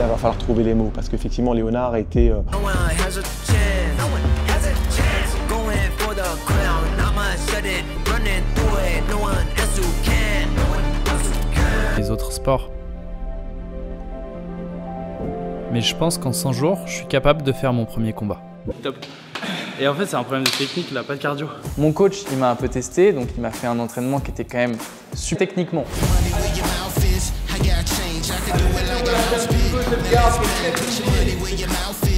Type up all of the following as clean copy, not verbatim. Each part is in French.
Là, il va falloir trouver les mots parce qu'effectivement, Léonard était les autres sports. Mais je pense qu'en 100 jours, je suis capable de faire mon premier combat. Top. Et en fait, c'est un problème de technique là, pas de cardio. Mon coach, il m'a un peu testé, donc il m'a fait un entraînement qui était quand même super techniquement.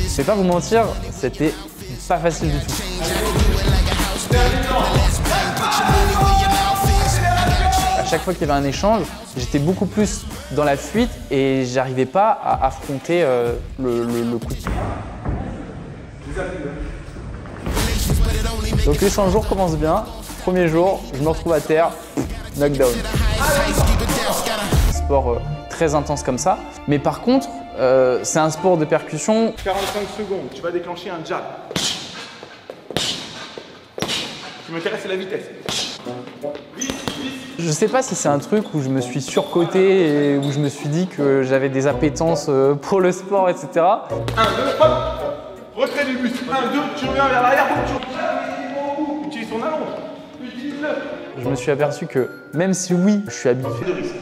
Je vais pas vous mentir, c'était pas facile du tout. À chaque fois qu'il y avait un échange, j'étais beaucoup plus dans la fuite et j'arrivais pas à affronter le coup. Donc les 100 jours commencent bien. Premier jour, je me retrouve à terre, knockdown. Sport très intense comme ça. Mais par contre, c'est un sport de percussion. 45 secondes, tu vas déclencher un jab. Ce qui m'intéresse, c'est la vitesse. Je sais pas si c'est un truc où je me suis surcoté et où je me suis dit que j'avais des appétences pour le sport, etc. 1, 2, hop, retrait du buste. 1, 2, tu reviens vers l'arrière, tu utilises ton allonge. Utilise-le. Je me suis aperçu que même si oui, je suis habitué. De risque.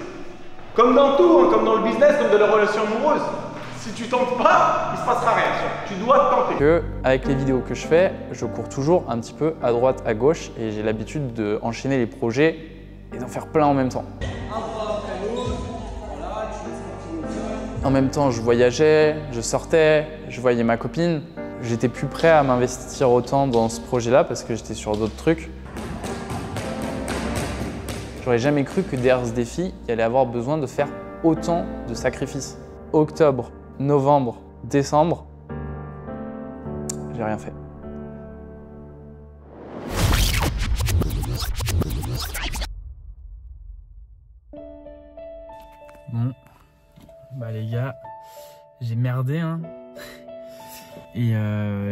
Comme dans tout, hein, comme dans le business, comme dans les relations amoureuses. Si tu tentes pas, il se passera rien. Tu dois tenter. Avec les vidéos que je fais, je cours toujours un petit peu à droite, à gauche et j'ai l'habitude d'enchaîner les projets et d'en faire plein en même temps. En même temps, je voyageais, je sortais, je voyais ma copine. J'étais plus prêt à m'investir autant dans ce projet-là parce que j'étais sur d'autres trucs. J'aurais jamais cru que derrière ce défi, il y allait avoir besoin de faire autant de sacrifices. Octobre, novembre, décembre, j'ai rien fait. Bon, bah les gars, j'ai merdé hein. Et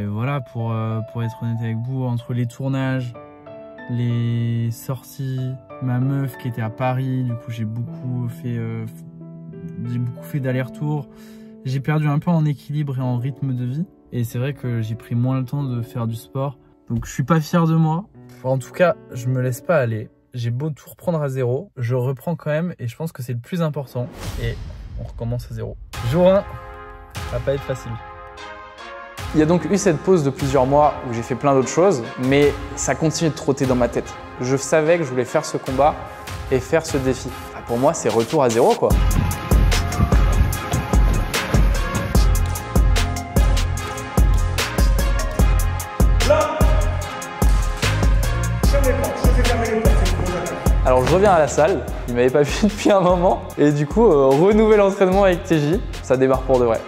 voilà, pour être honnête avec vous, entre les tournages, les sorties, ma meuf qui était à Paris, du coup j'ai beaucoup fait d'allers-retours. J'ai perdu un peu en équilibre et en rythme de vie. Et c'est vrai que j'ai pris moins le temps de faire du sport. Donc je suis pas fier de moi. En tout cas, je me laisse pas aller. J'ai beau tout reprendre à zéro, je reprends quand même et je pense que c'est le plus important. Et on recommence à zéro. Jour 1, ça va pas être facile. Il y a donc eu cette pause de plusieurs mois où j'ai fait plein d'autres choses, mais ça continue de trotter dans ma tête. Je savais que je voulais faire ce combat et faire ce défi. Enfin, pour moi, c'est retour à zéro, quoi. Alors je reviens à la salle, il m'avait pas vu depuis un moment et du coup renouveler l'entraînement avec TJ, ça démarre pour de vrai.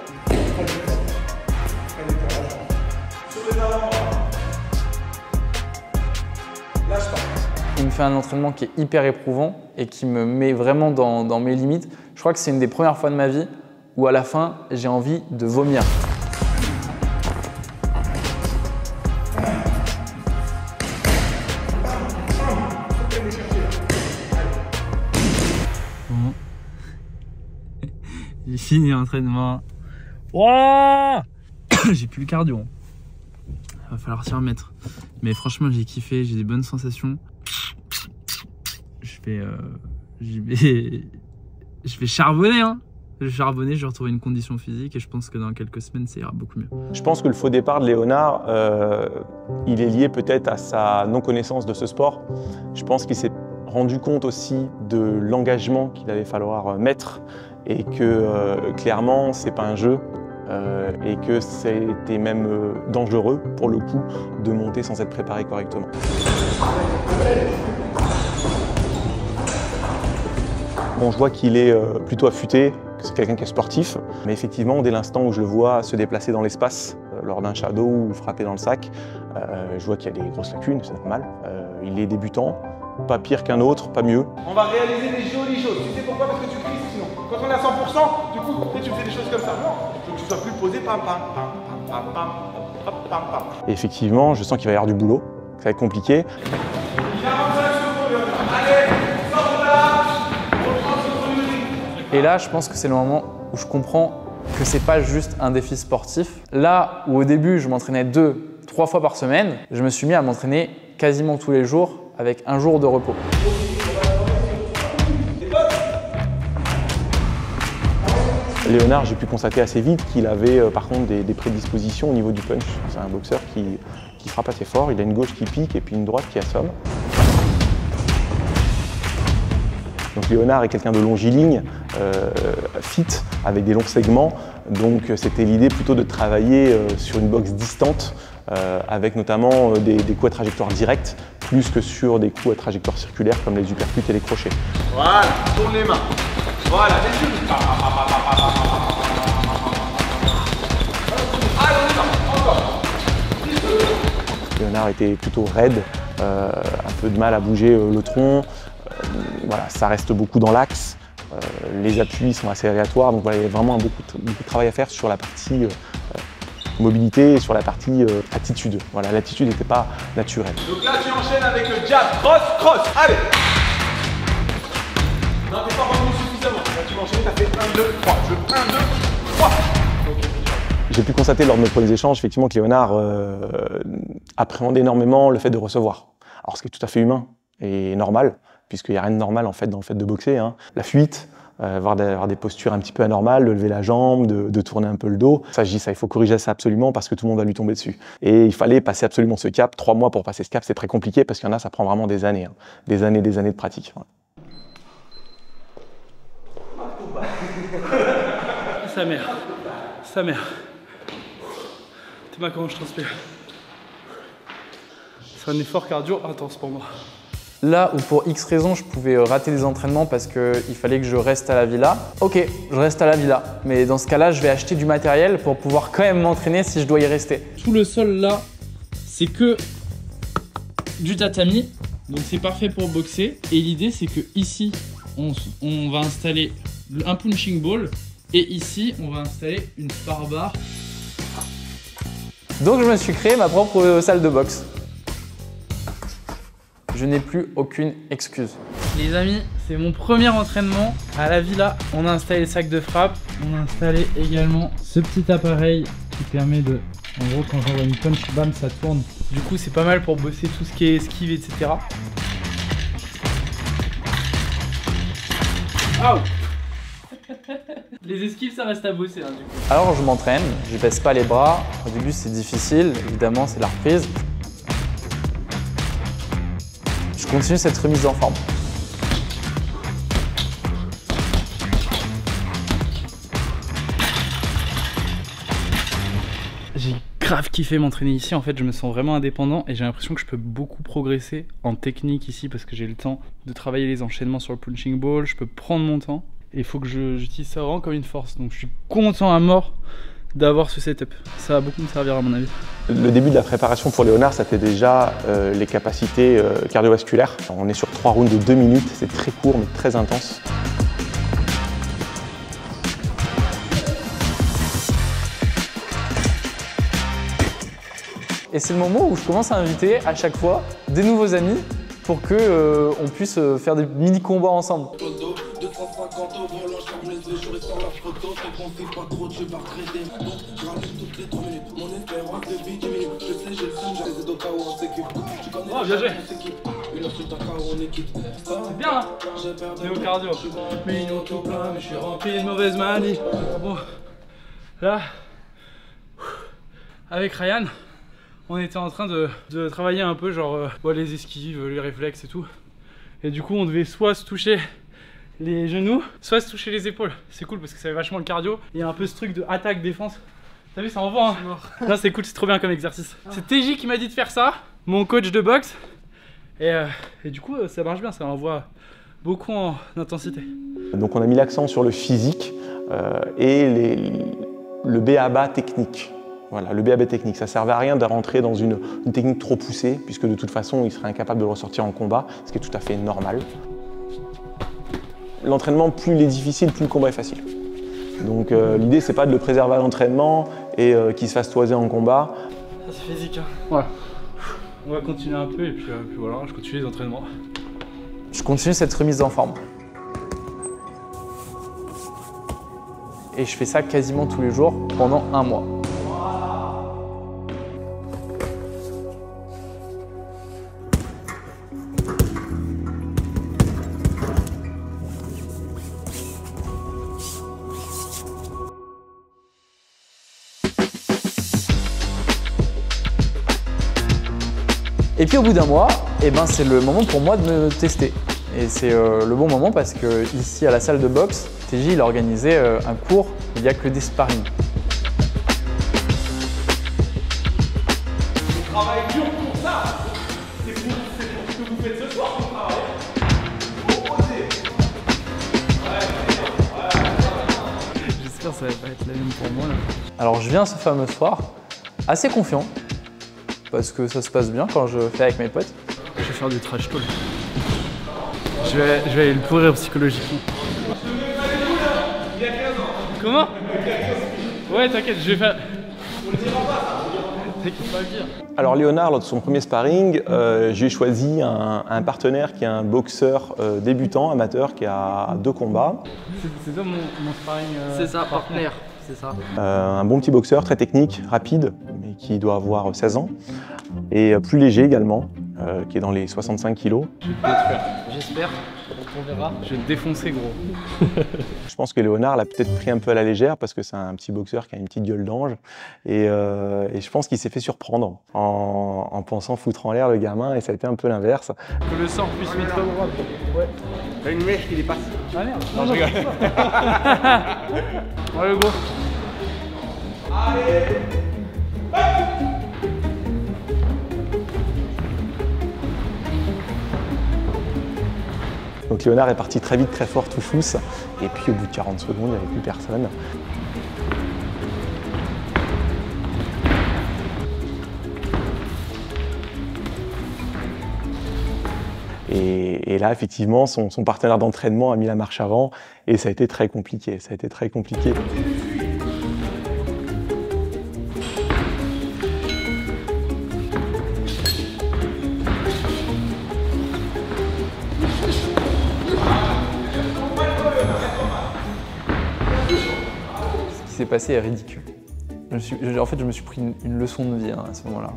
Il me fait un entraînement qui est hyper éprouvant et qui me met vraiment dans mes limites. Je crois que c'est une des premières fois de ma vie où à la fin j'ai envie de vomir. J'ai fini l'entraînement. Wouah, j'ai plus le cardio. Va falloir s'y remettre. Mais franchement, j'ai kiffé, j'ai des bonnes sensations. Je vais charbonner. Hein. Je vais charbonner, je vais retrouver une condition physique et je pense que dans quelques semaines, ça ira beaucoup mieux. Je pense que le faux départ de Léonard, il est lié peut-être à sa non-connaissance de ce sport. Je pense qu'il s'est rendu compte aussi de l'engagement qu'il allait falloir mettre et que clairement, c'est pas un jeu et que c'était même dangereux pour le coup de monter sans être préparé correctement. Bon, je vois qu'il est plutôt affûté, que c'est quelqu'un qui est sportif, mais effectivement, dès l'instant où je le vois se déplacer dans l'espace lors d'un shadow ou frapper dans le sac, je vois qu'il y a des grosses lacunes, c'est normal. Il est débutant, pas pire qu'un autre, pas mieux. On va réaliser des jolies choses. Tu sais pourquoi? Parce que tu crises sinon. Quand on est à 100%, du coup, tu fais des choses comme ça. Non, il faut que tu sois plus posé, pam, pam, pam, pam, pam, pam, pam, pam. Et effectivement, je sens qu'il va y avoir du boulot, ça va être compliqué. Et là, je pense que c'est le moment où je comprends que c'est pas juste un défi sportif. Là où au début je m'entraînais 2-3 fois par semaine, je me suis mis à m'entraîner quasiment tous les jours avec un jour de repos. Léonard, j'ai pu constater assez vite qu'il avait par contre des prédispositions au niveau du punch. C'est un boxeur qui frappe assez fort, il a une gauche qui pique et puis une droite qui assomme. Donc Léonard est quelqu'un de longiligne, fit, avec des longs segments. Donc c'était l'idée plutôt de travailler sur une boxe distante, avec notamment des coups à trajectoire directe, plus que sur des coups à trajectoire circulaire comme les uppercuts et les crochets. Voilà, tourne les mains. Voilà, les yeux. Allez, on y va, encore. Léonard était plutôt raide, un peu de mal à bouger le tronc. Voilà, ça reste beaucoup dans l'axe. Les appuis sont assez aléatoires, donc voilà, il y a vraiment beaucoup de travail à faire sur la partie mobilité et sur la partie attitude. Voilà, l'attitude n'était pas naturelle. Donc là, tu enchaînes avec le jab, cross, cross. Allez. Non, t'es pas revenu suffisamment. Là, tu vas enchaîner, t'as fait 1, 2, 3. Je 1, 2, 3. J'ai pu constater lors de nos premiers échanges, effectivement, que Léonard appréhendait énormément le fait de recevoir. Alors, ce qui est tout à fait humain et normal, puisqu'il n'y a rien de normal en fait dans le fait de boxer. Hein. La fuite, avoir des postures un petit peu anormales, de lever la jambe, de tourner un peu le dos. Ça, je dis ça, il faut corriger ça absolument parce que tout le monde va lui tomber dessus. Et il fallait passer absolument ce cap. 3 mois pour passer ce cap, c'est très compliqué parce qu'il y en a, ça prend vraiment des années. Hein. Des années de pratique. Ouais. Sa mère. T'es ma comment je transpire. C'est un effort cardio intense pour moi. Là où pour X raisons je pouvais rater des entraînements parce qu'il fallait que je reste à la villa, ok, je reste à la villa. Mais dans ce cas-là, je vais acheter du matériel pour pouvoir quand même m'entraîner si je dois y rester. Tout le sol là, c'est que du tatami, donc c'est parfait pour boxer. Et l'idée c'est que ici, on va installer un punching ball et ici, on va installer une spar bar. Donc je me suis créé ma propre salle de boxe. Je n'ai plus aucune excuse. Les amis, c'est mon premier entraînement à la villa. On a installé le sac de frappe. On a installé également ce petit appareil qui permet de... En gros, quand j'envoie une punch, bam, ça tourne. Du coup, c'est pas mal pour bosser tout ce qui est esquive, etc. Oh. Les esquives, ça reste à bosser, hein, du coup. Alors je m'entraîne, je baisse pas les bras. Au début, c'est difficile. Évidemment, c'est la reprise. Je continue cette remise en forme. J'ai grave kiffé m'entraîner ici. En fait, je me sens vraiment indépendant et j'ai l'impression que je peux beaucoup progresser en technique ici parce que j'ai le temps de travailler les enchaînements sur le punching ball. Je peux prendre mon temps et il faut que j'utilise ça vraiment comme une force. Donc, je suis content à mort d'avoir ce setup. Ça va beaucoup me servir à mon avis. Le début de la préparation pour Léonard, c'était déjà les capacités cardiovasculaires. On est sur 3 rounds de 2 minutes, c'est très court mais très intense. Et c'est le moment où je commence à inviter à chaque fois des nouveaux amis pour que on puisse faire des mini-combats ensemble. Oh, bien joué. C'est bien, hein. Néo cardio. Mignon tout plein, mais je suis rempli de mauvaise manie. Bon, là, avec Ryan, on était en train de travailler un peu, genre les esquives, les réflexes et tout. Et du coup, on devait soit se toucher les genoux, soit se toucher les épaules. C'est cool parce que ça fait vachement le cardio. Il y a un peu ce truc de attaque-défense. T'as vu, ça envoie, hein. Là, c'est cool, c'est trop bien comme exercice. C'est TJ qui m'a dit de faire ça, mon coach de boxe. Et du coup, ça marche bien, ça envoie beaucoup en intensité. Donc on a mis l'accent sur le physique et le B.A.B.A. technique. Voilà, le B.A.B. technique, ça ne servait à rien de rentrer dans une technique trop poussée, puisque de toute façon, il serait incapable de le ressortir en combat, ce qui est tout à fait normal. L'entraînement, plus il est difficile, plus le combat est facile. Donc l'idée, c'est pas de le préserver à l'entraînement et qu'il se fasse toiser en combat. Ça, c'est physique, hein. Voilà. On va continuer un peu et puis voilà, je continue les entraînements. Je continue cette remise en forme. Et je fais ça quasiment tous les jours pendant 1 mois. Et puis au bout d'un mois, eh ben, c'est le moment pour moi de me tester. Et c'est le bon moment parce que ici à la salle de boxe, TJ il a organisé un cours où il n'y a que des sparring. On travaille dur pour ça. C'est pour ce que vous faites ce soir qu'on travaille. Vous posez. J'espère que ça va pas être la même pour moi là. Alors je viens ce fameux soir assez confiant parce que ça se passe bien quand je fais avec mes potes. Je vais faire du trash talk. Je vais aller le pourrir psychologiquement. Il y a 15 ans. Comment? Ouais, t'inquiète, je vais faire. On le dira pas. T'inquiète pas à le dire. Alors Léonard, lors de son premier sparring, j'ai choisi un partenaire qui est un boxeur débutant, amateur, qui a 2 combats. C'est toi mon sparring. C'est ça, partenaire. C'est ça. Un bon petit boxeur, très technique, rapide, mais qui doit avoir 16 ans. Et plus léger également, qui est dans les 65 kilos. Je vais te détruire. J'espère. On verra. Je vais te défoncer, gros. Je pense que Léonard l'a peut-être pris un peu à la légère parce que c'est un petit boxeur qui a une petite gueule d'ange. Et je pense qu'il s'est fait surprendre en pensant foutre en l'air le gamin et ça a été un peu l'inverse. Que le sang puisse mettre au droit. Ouais. T'as une mèche qui dépasse. Ah merde. Non, je rigole. Allez, gros. Allez. Donc Léonard est parti très vite, très fort, tout fousse. Et puis au bout de 40 secondes, il n'y avait plus personne. Et là, effectivement, son partenaire d'entraînement a mis la marche avant et ça a été très compliqué. Ça a été très compliqué. Ce qui s'est passé est ridicule. En fait, je me suis pris une leçon de vie à ce moment-là.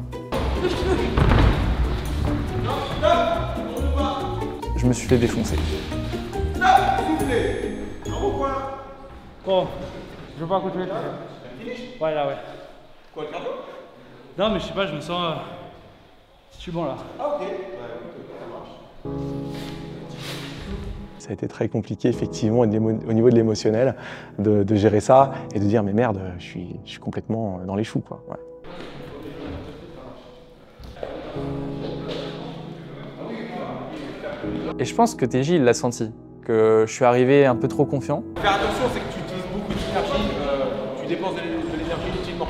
Je me suis fait défoncer. Bon, je veux pas continuer. Ouais, là, ouais. Quoi, le cardio? Non, mais je sais pas, je me sens. Je suis bon là. Ah, ok. Ouais, ça marche. Ça a été très compliqué, effectivement, au niveau de l'émotionnel, de gérer ça et de dire mais merde, je suis complètement dans les choux, quoi. Ouais. Et je pense que TJ il l'a senti, que je suis arrivé un peu trop confiant. Faire attention, c'est que tu utilises beaucoup d'énergie, tu dépenses de l'énergie inutilement.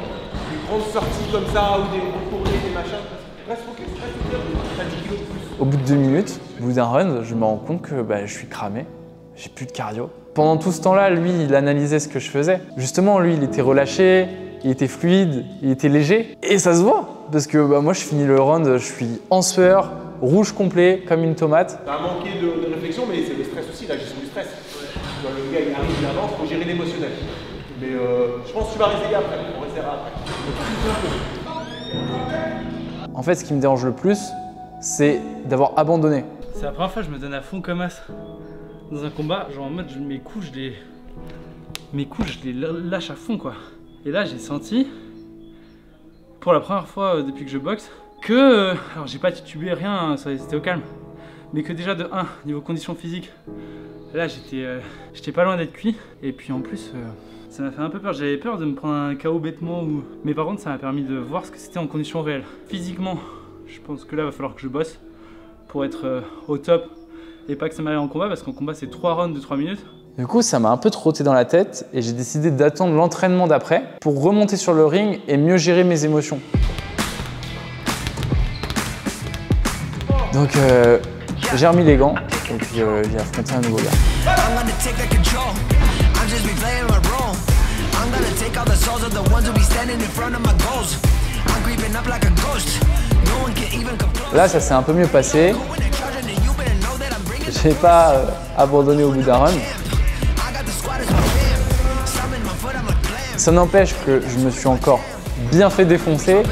Une grande sortie comme ça, ou des courriers, des machins, reste focus, t'as 10 kilos de plus. Au bout de 2 minutes, au bout d'un run, je me rends compte que je suis cramé, j'ai plus de cardio. Pendant tout ce temps-là, lui, il analysait ce que je faisais. Justement, lui, il était relâché, il était fluide, il était léger. Et ça se voit, parce que moi, je finis le round, je suis en sueur, rouge complet, comme une tomate. T'as manqué de réflexion, mais c'est le stress aussi, la gestion du stress. Ouais. Le gars, il arrive, il avance, il faut gérer l'émotionnel. Mais je pense que tu vas réessayer après, on essaiera après. En fait, ce qui me dérange le plus, c'est d'avoir abandonné. C'est la première fois que je me donne à fond comme as dans un combat, genre en mode mes coups je les lâche à fond quoi. Et là j'ai senti, pour la première fois depuis que je boxe, que, alors j'ai pas titubé rien, c'était au calme, mais que déjà de 1, niveau condition physique, là j'étais pas loin d'être cuit. Et puis en plus, ça m'a fait un peu peur, j'avais peur de me prendre un KO bêtement, mais par contre ça m'a permis de voir ce que c'était en conditions réelles. Physiquement, je pense que là il va falloir que je bosse pour être au top et pas que ça m'aille en combat, parce qu'en combat c'est 3 rounds de 3 minutes. Du coup, ça m'a un peu trotté dans la tête et j'ai décidé d'attendre l'entraînement d'après pour remonter sur le ring et mieux gérer mes émotions. Donc j'ai remis les gants et puis j'ai affronté un nouveau gars. Là, ça s'est un peu mieux passé. J'ai pas abandonné au bout d'un run. Ça n'empêche que je me suis encore bien fait défoncer.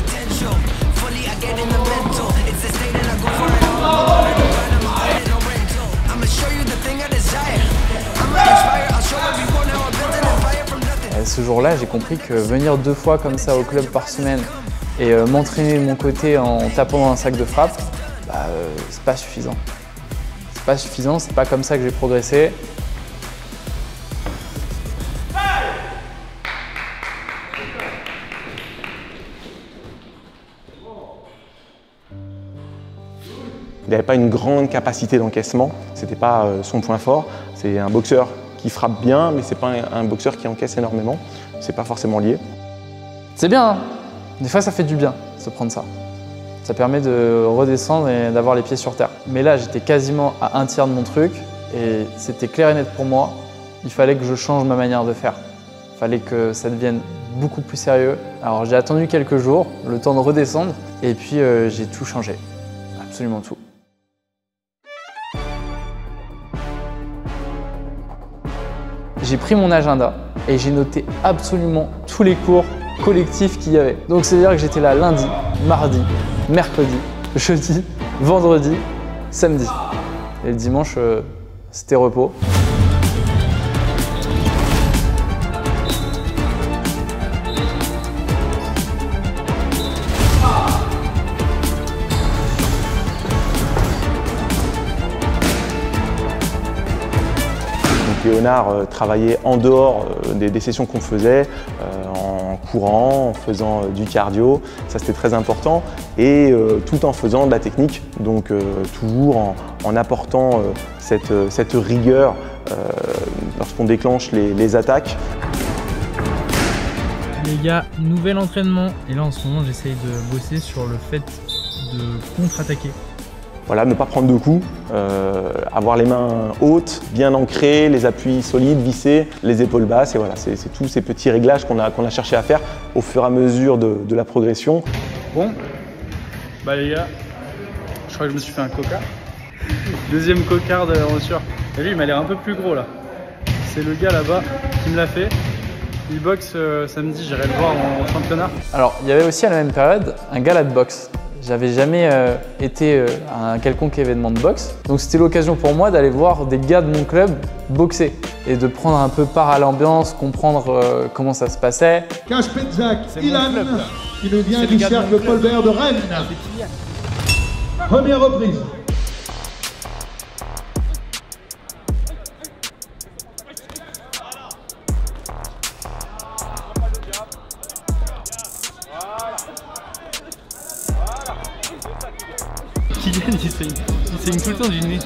Et ce jour-là, j'ai compris que venir 2 fois comme ça au club par semaine et m'entraîner de mon côté en tapant dans un sac de frappe, c'est pas suffisant. C'est pas suffisant, c'est pas comme ça que j'ai progressé. Il n'avait pas une grande capacité d'encaissement, c'était pas son point fort. C'est un boxeur qui frappe bien, mais c'est pas un boxeur qui encaisse énormément. C'est pas forcément lié. C'est bien, hein. Des fois ça fait du bien de se prendre ça. Ça permet de redescendre et d'avoir les pieds sur terre. Mais là, j'étais quasiment à 1/3 de mon truc et c'était clair et net pour moi. Il fallait que je change ma manière de faire. Il fallait que ça devienne beaucoup plus sérieux. Alors j'ai attendu quelques jours, le temps de redescendre, et puis j'ai tout changé. Absolument tout. J'ai pris mon agenda et j'ai noté absolument tous les cours collectifs qu'il y avait. Donc c'est-à-dire que j'étais là lundi, mardi, mercredi, jeudi, vendredi, samedi. Et le dimanche, c'était repos. Léonard travaillait en dehors des sessions qu'on faisait, en courant, en faisant du cardio, ça c'était très important, et tout en faisant de la technique, donc toujours en apportant cette rigueur lorsqu'on déclenche les attaques. Les gars, nouvel entraînement, et là en ce moment j'essaye de bosser sur le fait de contre-attaquer. Voilà, ne pas prendre de coups, avoir les mains hautes, bien ancrées, les appuis solides, vissés, les épaules basses, et voilà, c'est tous ces petits réglages qu'on a cherché à faire au fur et à mesure de la progression. Bon, bah les gars, je crois que je me suis fait un coca. Deuxième cocard de l'aventure. Et lui, il m'a l'air un peu plus gros là. C'est le gars là-bas qui me l'a fait. Il boxe samedi, j'irai le voir en championnat. Alors, il y avait aussi à la même période un gala de boxe. J'avais jamais été à un quelconque événement de boxe, donc c'était l'occasion pour moi d'aller voir des gars de mon club boxer et de prendre un peu part à l'ambiance, comprendre comment ça se passait. Cache Petzak, Ilan, qui nous vient du cercle Paul-Bert de Rennes. Première reprise. Kylian, il saigne tout le temps du nez.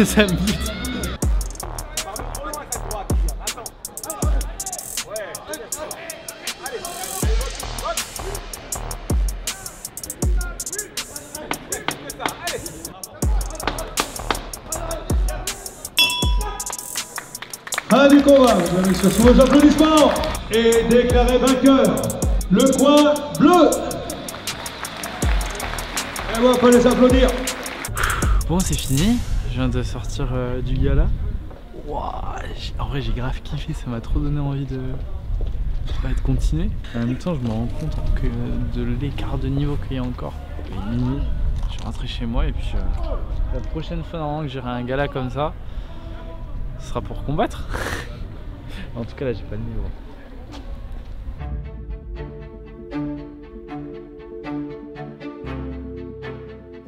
Ça me bute. Fin du combat, mesdames et messieurs, sous vos applaudissements, et déclaré vainqueur, le coin bleu. Et on peut les applaudir. Bon, c'est fini. Je viens de sortir du gala. Wow, en vrai, j'ai grave kiffé. Ça m'a trop donné envie de continuer. En même temps, je me rends compte que de l'écart de niveau qu'il y a encore. Il est minuit. Je suis rentré chez moi et puis la prochaine fois normalement que j'irai à un gala comme ça, ce sera pour combattre. En tout cas, là, j'ai pas le niveau.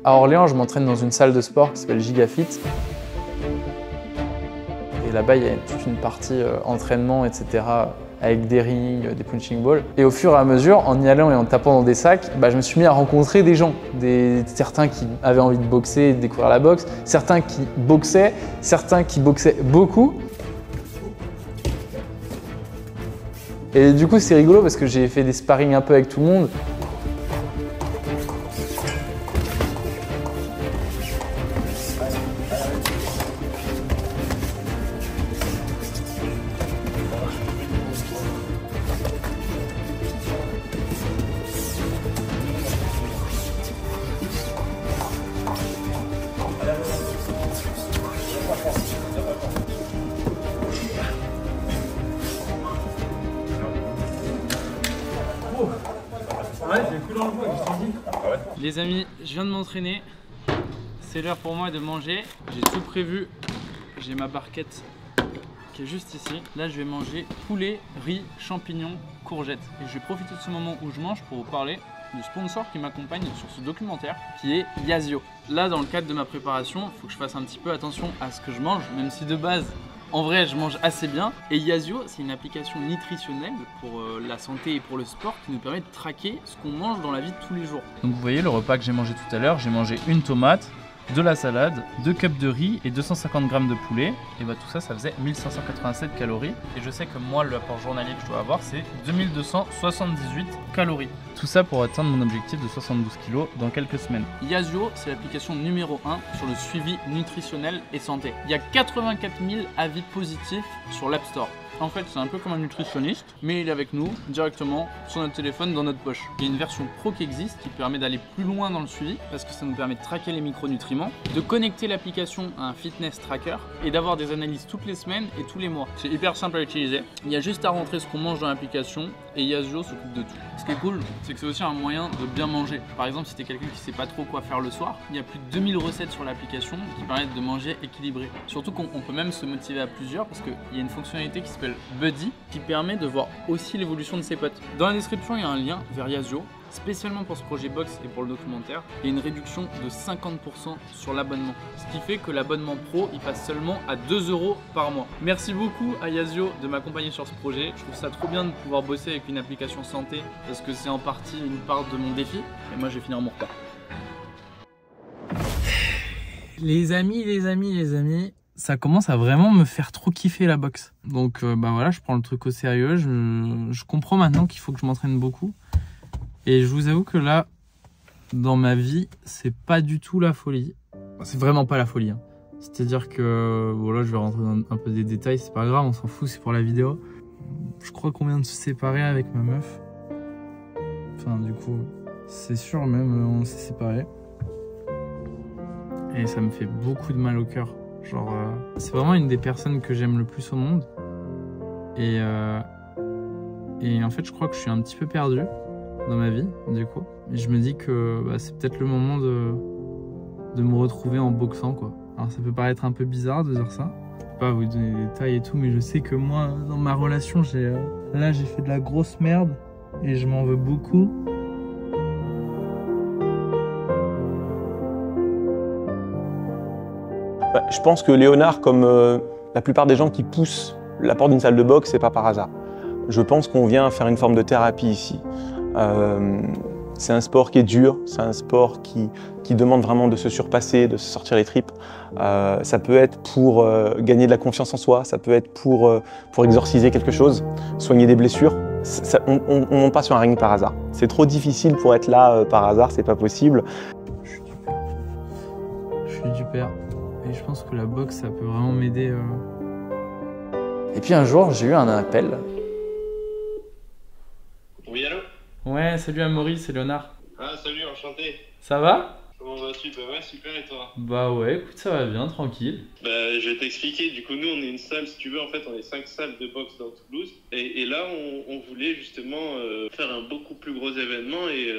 À Orléans, je m'entraîne dans une salle de sport qui s'appelle Gigafit. Et là-bas, il y a toute une partie entraînement, etc. avec des rings, des punching balls. Et au fur et à mesure, en y allant et en tapant dans des sacs, je me suis mis à rencontrer des gens. Certains qui avaient envie de boxer et de découvrir la boxe, certains qui boxaient beaucoup. Et du coup, c'est rigolo parce que j'ai fait des sparring un peu avec tout le monde. Les amis, je viens de m'entraîner. C'est l'heure pour moi de manger. J'ai tout prévu. J'ai ma barquette qui est juste ici. Là, je vais manger poulet, riz, champignons, courgettes. Et je vais profiter de ce moment où je mange pour vous parler du sponsor qui m'accompagne sur ce documentaire, qui est Yasio. Là, dans le cadre de ma préparation, il faut que je fasse un petit peu attention à ce que je mange, même si de base, en vrai, je mange assez bien. Et Yasio, c'est une application nutritionnelle pour la santé et pour le sport qui nous permet de traquer ce qu'on mange dans la vie de tous les jours. Donc vous voyez le repas que j'ai mangé tout à l'heure, j'ai mangé une tomate, de la salade, 2 cups de riz et 250 g de poulet. Et bah tout ça, ça faisait 1587 calories. Et je sais que moi, l'apport journalier que je dois avoir, c'est 2278 calories. Tout ça pour atteindre mon objectif de 72 kg dans quelques semaines. Yasio, c'est l'application numéro 1 sur le suivi nutritionnel et santé. Il y a 84 000 avis positifs sur l'App Store. En fait, c'est un peu comme un nutritionniste, mais il est avec nous directement sur notre téléphone dans notre poche. Il y a une version pro qui existe qui permet d'aller plus loin dans le suivi parce que ça nous permet de traquer les micronutriments, de connecter l'application à un fitness tracker et d'avoir des analyses toutes les semaines et tous les mois. C'est hyper simple à utiliser. Il y a juste à rentrer ce qu'on mange dans l'application et Yasio s'occupe de tout. Ce qui est cool, c'est que c'est aussi un moyen de bien manger. Par exemple, si t'es quelqu'un qui sait pas trop quoi faire le soir, il y a plus de 2000 recettes sur l'application qui permettent de manger équilibré. Surtout qu'on peut même se motiver à plusieurs parce qu'il y a une fonctionnalité qui s'appelle Buddy qui permet de voir aussi l'évolution de ses potes. Dans la description, il y a un lien vers Yasio. Spécialement pour ce projet box et pour le documentaire, il y a une réduction de 50% sur l'abonnement. Ce qui fait que l'abonnement pro, il passe seulement à 2 € par mois. Merci beaucoup à Yasio de m'accompagner sur ce projet. Je trouve ça trop bien de pouvoir bosser avec une application santé parce que c'est en partie une part de mon défi. Et moi, je vais finir mon repas. Les amis, ça commence à vraiment me faire trop kiffer la boxe. Donc bah voilà, je prends le truc au sérieux. Je comprends maintenant qu'il faut que je m'entraîne beaucoup. Et je vous avoue que là, dans ma vie, c'est pas du tout la folie. C'est vraiment pas la folie. Hein. C'est-à-dire que, voilà, je vais rentrer dans un peu des détails, c'est pas grave, on s'en fout, c'est pour la vidéo. Je crois qu'on vient de se séparer avec ma meuf. Enfin, du coup, c'est sûr même, on s'est séparés. Et ça me fait beaucoup de mal au cœur. Genre, c'est vraiment une des personnes que j'aime le plus au monde. Et en fait, je crois que je suis un petit peu perdu dans ma vie, du coup. Et je me dis que bah, c'est peut-être le moment de me retrouver en boxant, quoi. Alors ça peut paraître un peu bizarre de dire ça. Je peux pas vous donner des détails et tout, mais je sais que moi, dans ma relation, là j'ai fait de la grosse merde et je m'en veux beaucoup. Bah, je pense que Léonard, comme la plupart des gens qui poussent la porte d'une salle de boxe, c'est pas par hasard. Je pense qu'on vient faire une forme de thérapie ici. C'est un sport qui est dur, c'est un sport qui demande vraiment de se surpasser, de se sortir les tripes. Ça peut être pour gagner de la confiance en soi, ça peut être pour exorciser quelque chose, soigner des blessures. On ne monte pas sur un ring par hasard. C'est trop difficile pour être là par hasard, c'est pas possible. Je suis du père. Et je pense que la boxe, ça peut vraiment m'aider. Et puis un jour, j'ai eu un appel. Oui, allô? Ouais, salut Amaury, c'est Léonard. Ah, salut, enchanté. Ça va? Comment vas-tu? Bah ouais, super, et toi? Bah ouais, écoute, ça va bien, tranquille. Bah, je vais t'expliquer. Du coup, nous, on est une salle, si tu veux, en fait, on est 5 salles de boxe dans Toulouse. Et là, on voulait justement faire un beaucoup plus gros événement et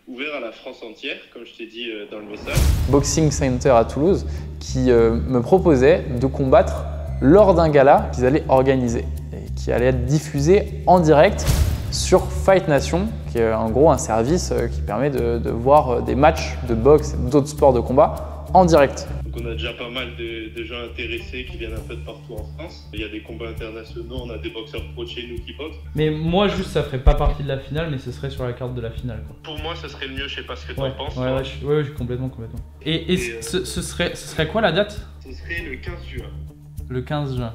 ouvert à la France entière, comme je t'ai dit dans le message. Boxing Center à Toulouse qui me proposait de combattre lors d'un gala qu'ils allaient organiser et qui allait être diffusé en direct sur Fight Nation, qui est en gros un service qui permet de voir des matchs de boxe et d'autres sports de combat en direct. Donc on a déjà pas mal de gens intéressés qui viennent un peu de partout en France. Il y a des combats internationaux, on a des boxeurs pro de chez nous qui boxent. Mais moi, juste, ça ferait pas partie de la finale, mais ce serait sur la carte de la finale, quoi. Pour moi, ça serait le mieux, je sais pas ce que t'en Ouais, penses. ouais, je suis complètement. Et ce serait quoi la date? Ce serait le 15 juin. Le 15 juin.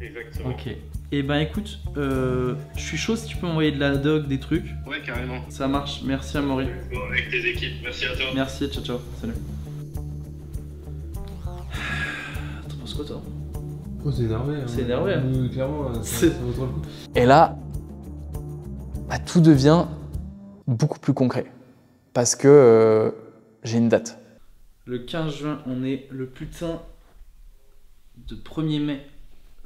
Exactement. Ok. Et ben écoute, je suis chaud si tu peux m'envoyer de la doc, des trucs. Ouais, carrément. Ça marche, merci Amaury. Bon, avec tes équipes, merci à toi. Merci, ciao ciao, salut. T'en penses quoi toi? Oh, c'est énervé. Hein. C'est énervé. Hein. Clairement, ça vaut trop le coup. Et là, bah, tout devient beaucoup plus concret parce que j'ai une date. Le 15 juin, on est le putain de 1er mai.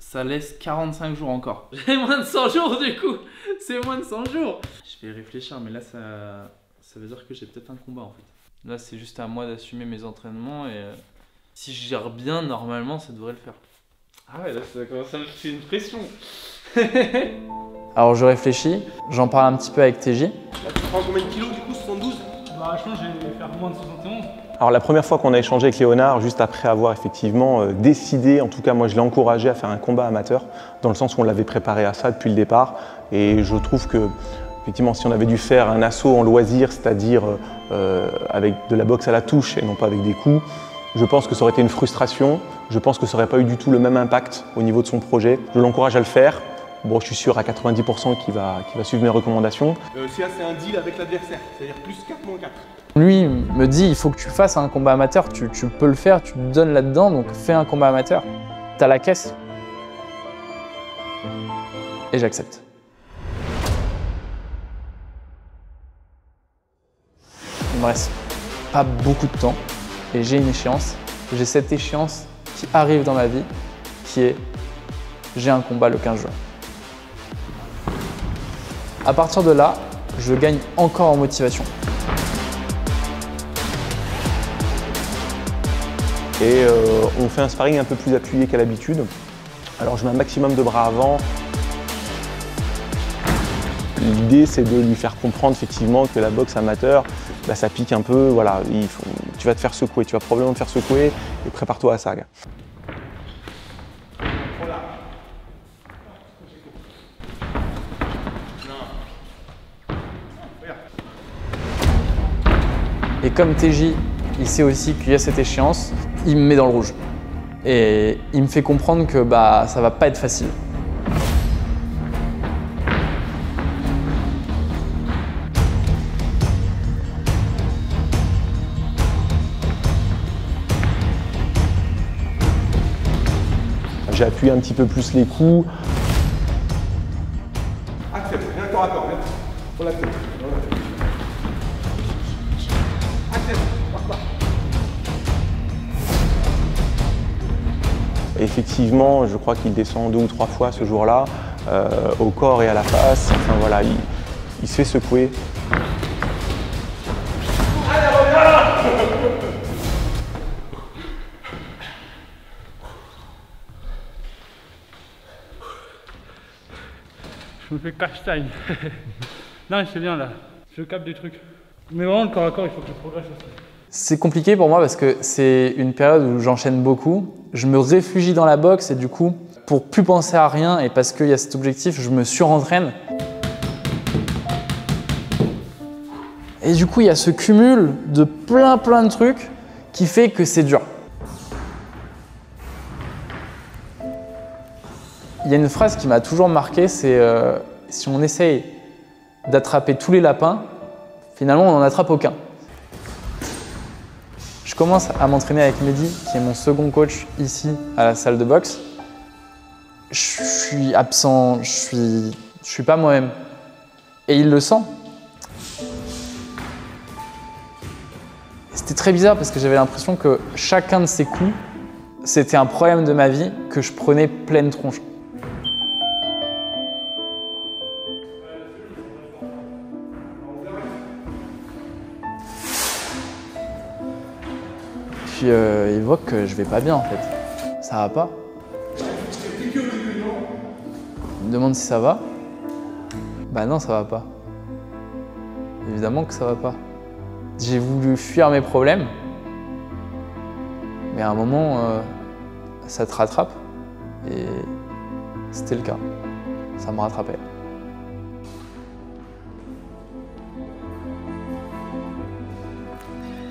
ça laisse 45 jours encore. J'ai moins de 100 jours du coup. C'est moins de 100 jours. Je vais réfléchir, mais là ça veut dire que j'ai peut-être un combat en fait. Là c'est juste à moi d'assumer mes entraînements et si je gère bien, normalement ça devrait le faire. Ah ouais, là ça commence à me faire une pression. Alors je réfléchis, j'en parle un petit peu avec TJ. Là, tu prends combien de kilos du coup? 72? Bah, je pense que je vais faire moins de 71. Alors la première fois qu'on a échangé avec Léonard, juste après avoir effectivement décidé, en tout cas moi je l'ai encouragé à faire un combat amateur, dans le sens où on l'avait préparé à ça depuis le départ. Et je trouve que effectivement si on avait dû faire un assaut en loisir, c'est-à-dire avec de la boxe à la touche et non pas avec des coups, je pense que ça aurait été une frustration, je pense que ça n'aurait pas eu du tout le même impact au niveau de son projet. Je l'encourage à le faire. Bon, je suis sûr à 90% qu'il va suivre mes recommandations. C'est un deal avec l'adversaire, c'est-à-dire plus 4 moins 4. Lui me dit il faut que tu fasses un combat amateur, tu peux le faire, tu te donnes là-dedans, donc fais un combat amateur. T'as la caisse. Et j'accepte. Il me reste pas beaucoup de temps et j'ai une échéance. J'ai cette échéance qui arrive dans ma vie, qui est j'ai un combat le 15 juin. À partir de là, je gagne encore en motivation. Et on fait un sparring un peu plus appuyé qu'à l'habitude. Alors je mets un maximum de bras avant. L'idée c'est de lui faire comprendre effectivement que la boxe amateur, bah, ça pique un peu, voilà, tu vas te faire secouer, tu vas probablement te faire secouer et prépare-toi à ça. Gars. Et comme TJ, il sait aussi qu'il y a cette échéance, il me met dans le rouge. Et il me fait comprendre que bah, ça va pas être facile. J'ai appuyé un petit peu plus les coups. Accepte, rien que ton rapport, on l'accepte. Effectivement, je crois qu'il descend 2 ou 3 fois ce jour-là, au corps et à la face. Enfin voilà, il se fait secouer. Je me fais castagne. Non, c'est bien là. Je capte des trucs. Mais vraiment, le corps à corps, il faut que je progresse aussi. C'est compliqué pour moi parce que c'est une période où j'enchaîne beaucoup. Je me réfugie dans la boxe et du coup, pour plus penser à rien et parce qu'il y a cet objectif, je me surentraîne. Et du coup, il y a ce cumul de plein de trucs qui fait que c'est dur. Il y a une phrase qui m'a toujours marqué, c'est si on essaye d'attraper tous les lapins, finalement on n'en attrape aucun. Je commence à m'entraîner avec Mehdi, qui est mon second coach ici à la salle de boxe. Je suis absent, je suis pas moi-même. Et il le sent. C'était très bizarre parce que j'avais l'impression que chacun de ces coups, c'était un problème de ma vie que je prenais pleine tronche. Puis il voit que je vais pas bien en fait. Ça va pas. Il me demande si ça va. Bah non, ça va pas. Évidemment que ça va pas. J'ai voulu fuir mes problèmes. Mais à un moment, ça te rattrape. Et c'était le cas. Ça me rattrapait.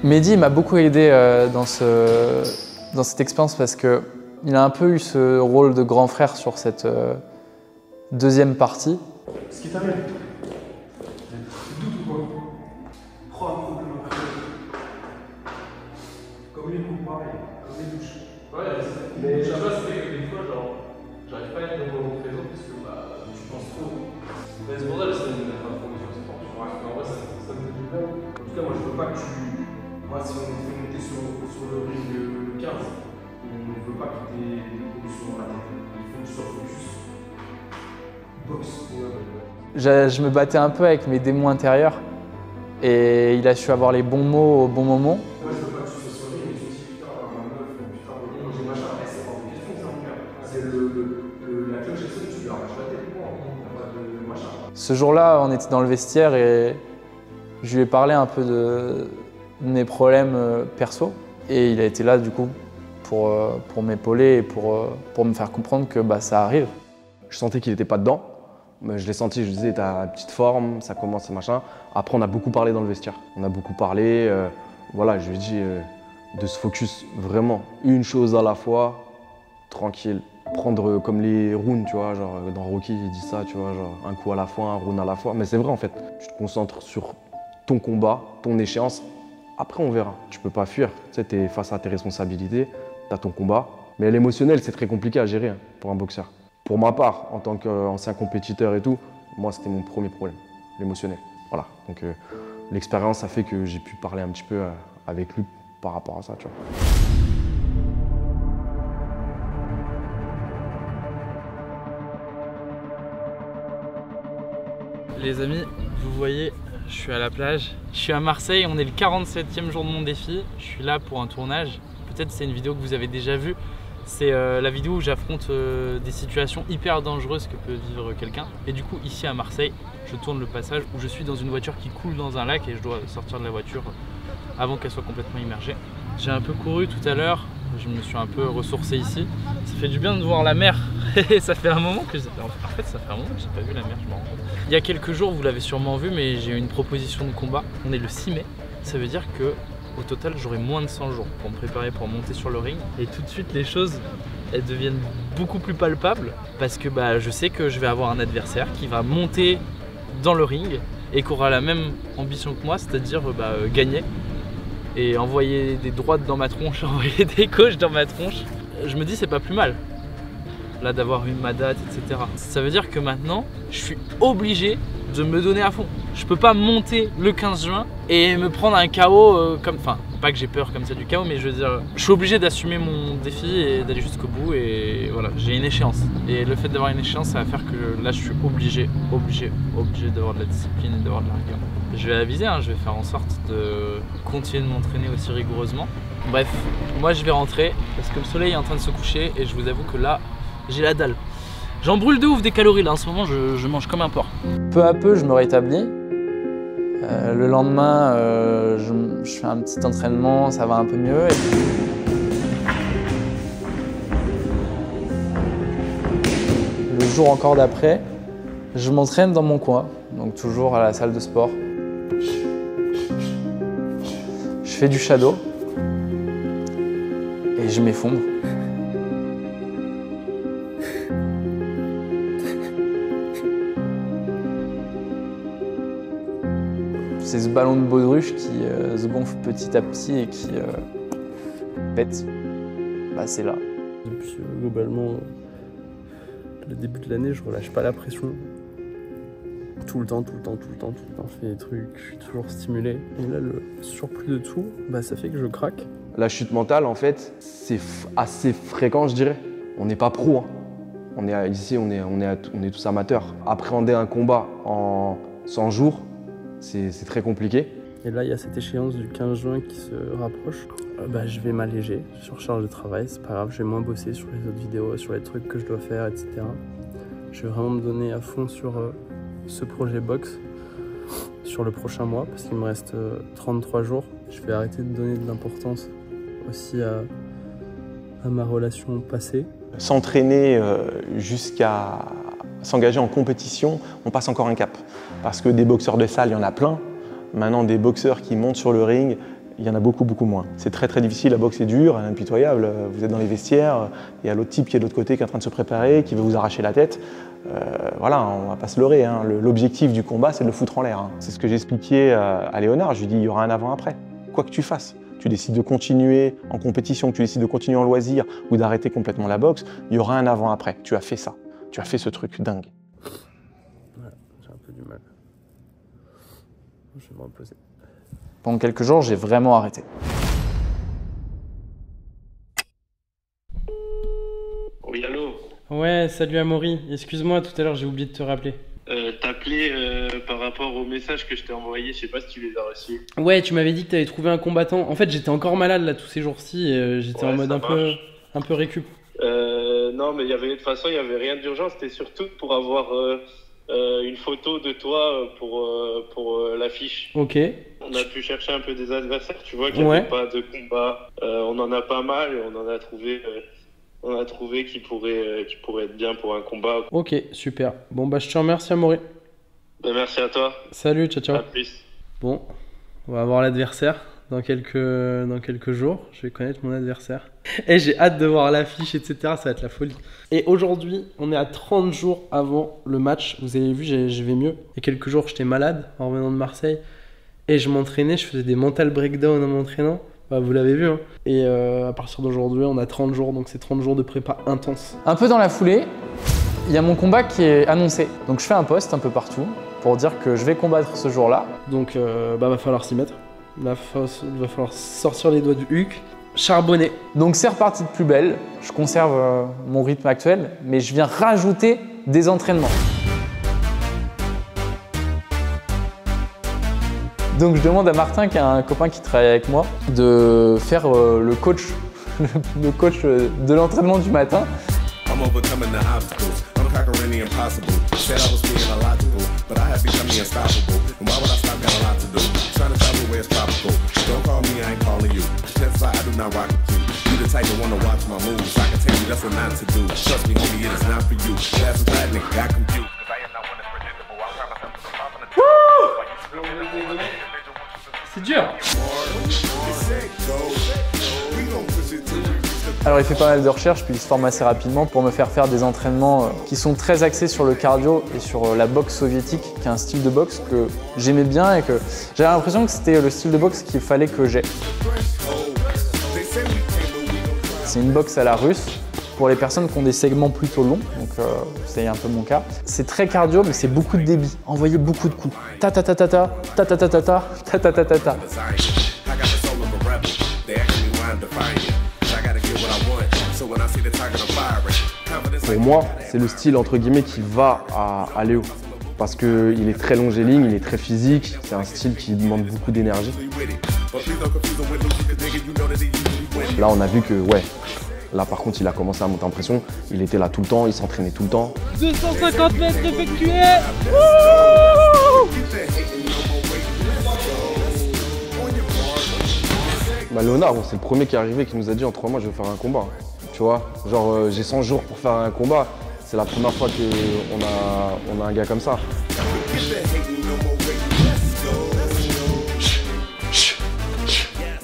Mehdi m'a beaucoup aidé dans cette expérience parce qu'il a un peu eu ce rôle de grand frère sur cette deuxième partie. Ce qui t'amène, c'est doute ou quoi? Prends un coup comme les coups, pareil, comme les douches. Ouais, mais je sais pas, c'est que des fois, genre, j'arrive pas à être dans mon présent parce que bah, je pense trop. Mais c'est pour ça que j'essaie de me mettre à fond sur le sport. En vrai, ça me fait du bien. En tout cas, moi, je veux pas que tu. Moi, si on fait monter sur le ring 15, on ne veut pas que tu aies des positions dans la tête. Il faut que tu sois Je me battais un peu avec mes démons intérieurs et il a su avoir les bons mots au bon moment. Moi, je veux pas que tu sois sur lui, mais tu dis putain, ma meuf, putain, j'ai machin, c'est pas une question, ça, mon gars. C'est la cloche, elle sonne, tu lui arraches la tête, quoi. T'as pas de machin. Ce jour-là, on était dans le vestiaire et je lui ai parlé un peu de mes problèmes perso. Et il a été là, du coup, pour m'épauler et pour me faire comprendre que bah, ça arrive. Je sentais qu'il n'était pas dedans. Mais je l'ai senti, je lui disais, t'as une petite forme, ça commence, machin. Après, on a beaucoup parlé dans le vestiaire. On a beaucoup parlé. Voilà, je lui ai dit de se focus vraiment une chose à la fois, tranquille. Prendre comme les runes, tu vois, genre dans Rocky, il dit ça, tu vois, genre un coup à la fois, un rune à la fois. Mais c'est vrai, en fait. Tu te concentres sur ton combat, ton échéance. Après, on verra. Tu peux pas fuir. Tu sais, t'es face à tes responsabilités, t'as ton combat. Mais l'émotionnel, c'est très compliqué à gérer pour un boxeur. Pour ma part, en tant qu'ancien compétiteur et tout, moi, c'était mon premier problème, l'émotionnel. Voilà. Donc, l'expérience a fait que j'ai pu parler un petit peu avec lui par rapport à ça, tu vois. Les amis, vous voyez, je suis à la plage. Je suis à Marseille, on est le 47e jour de mon défi. Je suis là pour un tournage. Peut-être c'est une vidéo que vous avez déjà vue. C'est la vidéo où j'affronte des situations hyper dangereuses que peut vivre quelqu'un. Et du coup, ici à Marseille, je tourne le passage où je suis dans une voiture qui coule dans un lac et je dois sortir de la voiture avant qu'elle soit complètement immergée. J'ai un peu couru tout à l'heure, je me suis un peu ressourcé ici. Ça fait du bien de voir la mer. Ça fait un moment que en fait, ça fait un moment que j'ai pas vu la mer, je m'en rends compte. Il y a quelques jours, vous l'avez sûrement vu, mais j'ai eu une proposition de combat. On est le 6 mai. Ça veut dire que au total, j'aurai moins de 100 jours pour me préparer pour monter sur le ring. Et tout de suite, les choses, elles deviennent beaucoup plus palpables parce que bah, je sais que je vais avoir un adversaire qui va monter dans le ring et qui aura la même ambition que moi, c'est-à-dire gagner et envoyer des droites dans ma tronche, envoyer des gauches dans ma tronche. Je me dis, c'est pas plus mal là d'avoir eu ma date, etc. Ça veut dire que maintenant, je suis obligé de me donner à fond. Je peux pas monter le 15 juin et me prendre un KO comme... Enfin, pas que j'ai peur comme ça du KO, mais je veux dire, je suis obligé d'assumer mon défi et d'aller jusqu'au bout et voilà, j'ai une échéance. Et le fait d'avoir une échéance, ça va faire que là, je suis obligé d'avoir de la discipline et d'avoir de la rigueur. Je vais aviser, hein, je vais faire en sorte de continuer de m'entraîner aussi rigoureusement. Bref, moi je vais rentrer parce que le soleil est en train de se coucher et je vous avoue que là, j'ai la dalle. J'en brûle de ouf des calories là, en ce moment je mange comme un porc. Peu à peu, je me rétablis. Le lendemain, je fais un petit entraînement, ça va un peu mieux. Le jour encore d'après, je m'entraîne dans mon coin, donc toujours à la salle de sport. Je fais du shadow et je m'effondre. C'est ce ballon de baudruche qui se gonfle petit à petit et qui pète. Bah, c'est là. Depuis globalement le début de l'année, je relâche pas la pression. Tout le temps, je fais des trucs, je suis toujours stimulé. Et là, le surplus de tout, bah, ça fait que je craque. La chute mentale, en fait, c'est assez fréquent, je dirais. On n'est pas pro. Hein. Ici, on est tous amateurs. Appréhender un combat en 100 jours, c'est très compliqué. Et là, il y a cette échéance du 15 juin qui se rapproche. Bah, je vais m'alléger sur charge de travail, c'est pas grave, je vais moins bosser sur les autres vidéos, sur les trucs que je dois faire, etc. Je vais vraiment me donner à fond sur ce projet boxe, sur le prochain mois, parce qu'il me reste 33 jours. Je vais arrêter de donner de l'importance aussi à ma relation passée. S'entraîner jusqu'à s'engager en compétition, on passe encore un cap. Parce que des boxeurs de salle, il y en a plein. Maintenant, des boxeurs qui montent sur le ring, il y en a beaucoup moins. C'est très difficile, la boxe est dure, elle est impitoyable. Vous êtes dans les vestiaires, il y a l'autre type qui est de l'autre côté qui est en train de se préparer, qui veut vous arracher la tête. Voilà, on va pas se leurrer. Hein. L'objectif du combat, c'est de le foutre en l'air. Hein. C'est ce que j'expliquais à Léonard. Je lui dis, il y aura un avant-après. Quoi que tu fasses, tu décides de continuer en compétition, que tu décides de continuer en loisir ou d'arrêter complètement la boxe, il y aura un avant-après. Tu as fait ça. Tu as fait ce truc dingue. Ouais, j'ai un peu du mal. Je vais me reposer. Pendant quelques jours, j'ai vraiment arrêté. Oui, allô? Ouais, salut Amaury. Excuse-moi, tout à l'heure j'ai oublié de te rappeler. T'appeler par rapport aux messages que je t'ai envoyés, je sais pas si tu les as reçus. Ouais, tu m'avais dit que t'avais trouvé un combattant. En fait, j'étais encore malade là tous ces jours-ci. J'étais en mode un peu récup. Non, mais de toute façon, il y avait rien d'urgent. C'était surtout pour avoir une photo de toi pour l'affiche. Ok. On a pu chercher un peu des adversaires. Tu vois qu'il n'y avait pas de combat. On en a pas mal et on en a trouvé. On a trouvé qui pourrait être bien pour un combat. Ok, super. Bon, bah, je te remercie, Amaury. Ben, merci à toi. Salut, ciao, ciao. À plus. Bon, on va voir l'adversaire dans quelques jours. Je vais connaître mon adversaire. Et j'ai hâte de voir l'affiche, etc. Ça va être la folie. Et aujourd'hui, on est à 30 jours avant le match. Vous avez vu, je vais mieux. Il y a quelques jours, j'étais malade en revenant de Marseille. Et je m'entraînais, je faisais des mental breakdowns en m'entraînant. Bah, vous l'avez vu, hein. Et à partir d'aujourd'hui, on a 30 jours, donc c'est 30 jours de prépa intense. Un peu dans la foulée, il y a mon combat qui est annoncé. Donc je fais un post un peu partout pour dire que je vais combattre ce jour-là. Donc va falloir s'y mettre. Il va falloir sortir les doigts du huc, charbonner. Donc c'est reparti de plus belle. Je conserve mon rythme actuel, mais je viens rajouter des entraînements. Donc je demande à Martin, qui est un copain qui travaille avec moi, de faire le coach de l'entraînement du matin. C'est dur. Alors il fait pas mal de recherches puis il se forme assez rapidement pour me faire des entraînements qui sont très axés sur le cardio et sur la boxe soviétique, qui est un style de boxe que j'aimais bien et que j'avais l'impression que c'était le style de boxe qu'il fallait que j'aie. C'est une boxe à la russe pour les personnes qui ont des segments plutôt longs, donc c'est un peu mon cas. C'est très cardio mais c'est beaucoup de débit, envoyer beaucoup de coups. Ta ta ta ta ta, ta ta ta ta ta, ta ta ta ta ta. Pour moi, c'est le style entre guillemets qui va à Léo. Parce qu'il est très longiligne, il est très physique, c'est un style qui demande beaucoup d'énergie. Là, on a vu que, ouais, là par contre, il a commencé à monter en pression. Il était là tout le temps, il s'entraînait tout le temps. 250 mètres effectués. Bah, Léonard, c'est le premier qui est arrivé qui nous a dit en 3 mois, je vais faire un combat. Tu vois, genre j'ai 100 jours pour faire un combat. C'est la première fois qu'on a un gars comme ça.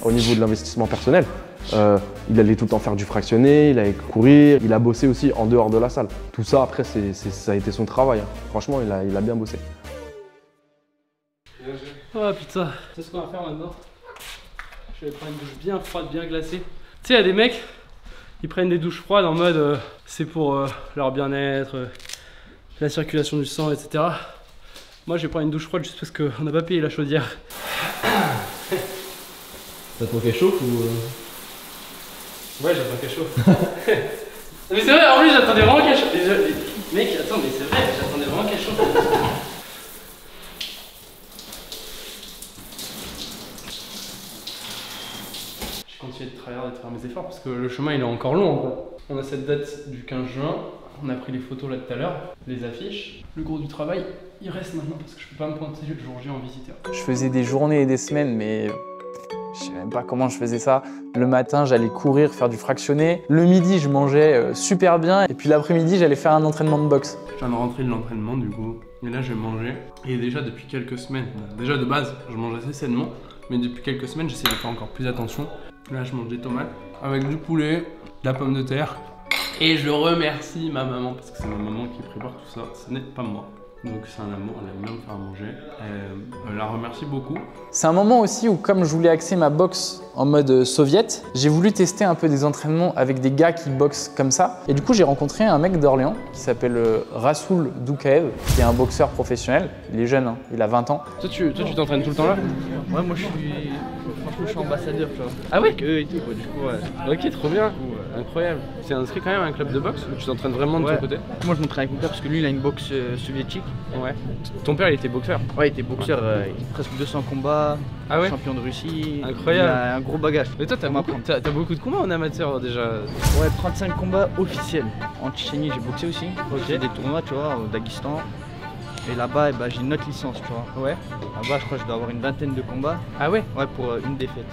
Au niveau de l'investissement personnel, il allait tout le temps faire du fractionné, il allait courir, il a bossé aussi en dehors de la salle. Tout ça, après, ça a été son travail. Hein. Franchement, il a bien bossé. Oh putain, c'est ce qu'on va faire maintenant. Je vais prendre une douche bien froide, bien glacée. Tu sais, il y a des mecs, ils prennent des douches froides en mode c'est pour leur bien-être, la circulation du sang, etc. Moi, je vais prendre une douche froide juste parce qu'on n'a pas payé la chaudière. T'as ton chaud ou Ouais, j'ai un cachot. Mais c'est vrai, en plus j'attendais vraiment cachot. Mec, attends, mais c'est vrai, j'attendais vraiment cachot. Je continue de travailler, de faire mes efforts parce que le chemin il est encore long en gros. On a cette date du 15 juin, on a pris les photos là tout à l'heure, les affiches. Le gros du travail, il reste maintenant parce que je peux pas me pointer le jour J en visiteur. Je faisais des journées et des semaines, mais je sais même pas comment je faisais ça. Le matin, j'allais courir, faire du fractionné. Le midi, je mangeais super bien. Et puis l'après-midi, j'allais faire un entraînement de boxe. Je viens de rentrer de l'entraînement du coup. Et là, je vais manger. Et déjà, depuis quelques semaines, déjà de base, je mange assez sainement. Mais depuis quelques semaines, j'essaie de faire encore plus attention. Là, je mange des tomates avec du poulet, de la pomme de terre. Et je remercie ma maman parce que c'est ma maman qui prépare tout ça. Ce n'est pas moi. Donc c'est un amour, elle aime bien me faire manger. Je la remercie beaucoup. C'est un moment aussi où, comme je voulais axer ma boxe en mode soviète, j'ai voulu tester un peu des entraînements avec des gars qui boxent comme ça. Et du coup, j'ai rencontré un mec d'Orléans qui s'appelle Rasoul Doukaev, qui est un boxeur professionnel. Il est jeune, hein, il a 20 ans. Toi, tu t'entraînes tout le temps là? Ouais, moi je suis ambassadeur, tu vois. Ah ouais? Avec eux et tout, quoi, du coup, ouais. Ok, trop bien. Incroyable. C'est inscrit quand même à un club de boxe ou tu t'entraînes vraiment de ton côté? Moi je m'entraîne avec mon père parce que lui il a une boxe soviétique. Ouais. Ton père il était boxeur? Ouais, il était boxeur, il a presque 200 combats, champion de Russie. Incroyable. Il a un gros bagage. Mais toi t'as beaucoup de combats en amateur déjà? Ouais, 35 combats officiels. En Tchétchénie j'ai boxé aussi. J'ai fait des tournois tu vois, au Daghestan. Et là-bas, j'ai une autre licence, tu vois. Ouais. Là-bas, je crois que je dois avoir une vingtaine de combats. Ah ouais? Ouais, pour une défaite.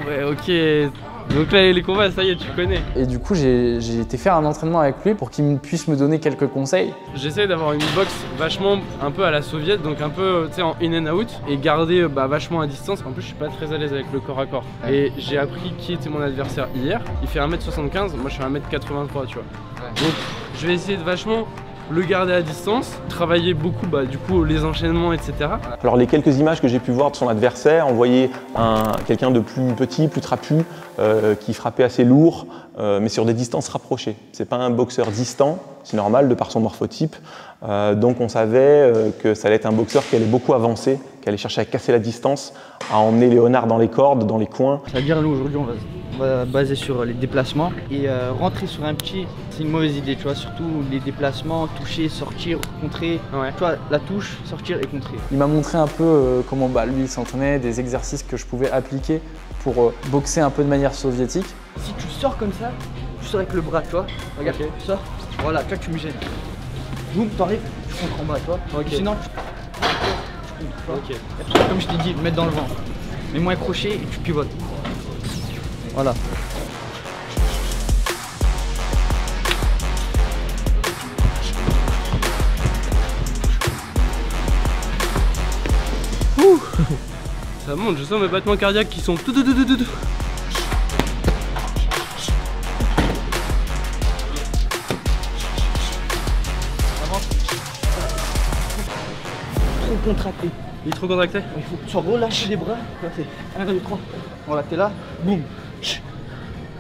Ouais, ok. Donc là, les combats, ça y est, tu connais. Et du coup, j'ai été faire un entraînement avec lui pour qu'il puisse me donner quelques conseils. J'essaie d'avoir une boxe vachement un peu à la soviète, donc un peu tu sais en in and out et garder vachement à distance. En plus, je suis pas très à l'aise avec le corps à corps. Et j'ai appris qui était mon adversaire hier. Il fait 1m75, moi je fais 1m83, tu vois. Donc je vais essayer de vachement le garder à distance, travailler beaucoup du coup les enchaînements, etc. Alors les quelques images que j'ai pu voir de son adversaire, on voyait quelqu'un de plus petit, plus trapu, qui frappait assez lourd, mais sur des distances rapprochées. C'est pas un boxeur distant, c'est normal de par son morphotype. Donc on savait que ça allait être un boxeur qui allait beaucoup avancer, qui allait chercher à casser la distance, à emmener Léonard dans les cordes, dans les coins. C'est-à-dire nous aujourd'hui on va baser sur les déplacements et rentrer sur un petit, c'est une mauvaise idée, tu vois, surtout les déplacements, toucher, sortir, contrer, tu vois, la touche, sortir et contrer. Il m'a montré un peu comment lui s'entraînait, des exercices que je pouvais appliquer pour boxer un peu de manière soviétique. Si tu sors comme ça, tu sors avec le bras, tu vois, regarde, tu sors, voilà, toi tu me gênes. Boum, t'arrives, tu contres en bas, tu vois, sinon tu contres, tu vois. Comme je t'ai dit, mettre dans le ventre, mets-moi un crochet et tu pivotes. Voilà. Ouh. Ça monte, je sens mes battements cardiaques qui sont tout. Trop contracté. Il est trop contracté? Il faut que tu relâches les bras. 1, 2, 3. Voilà, t'es là. Boum.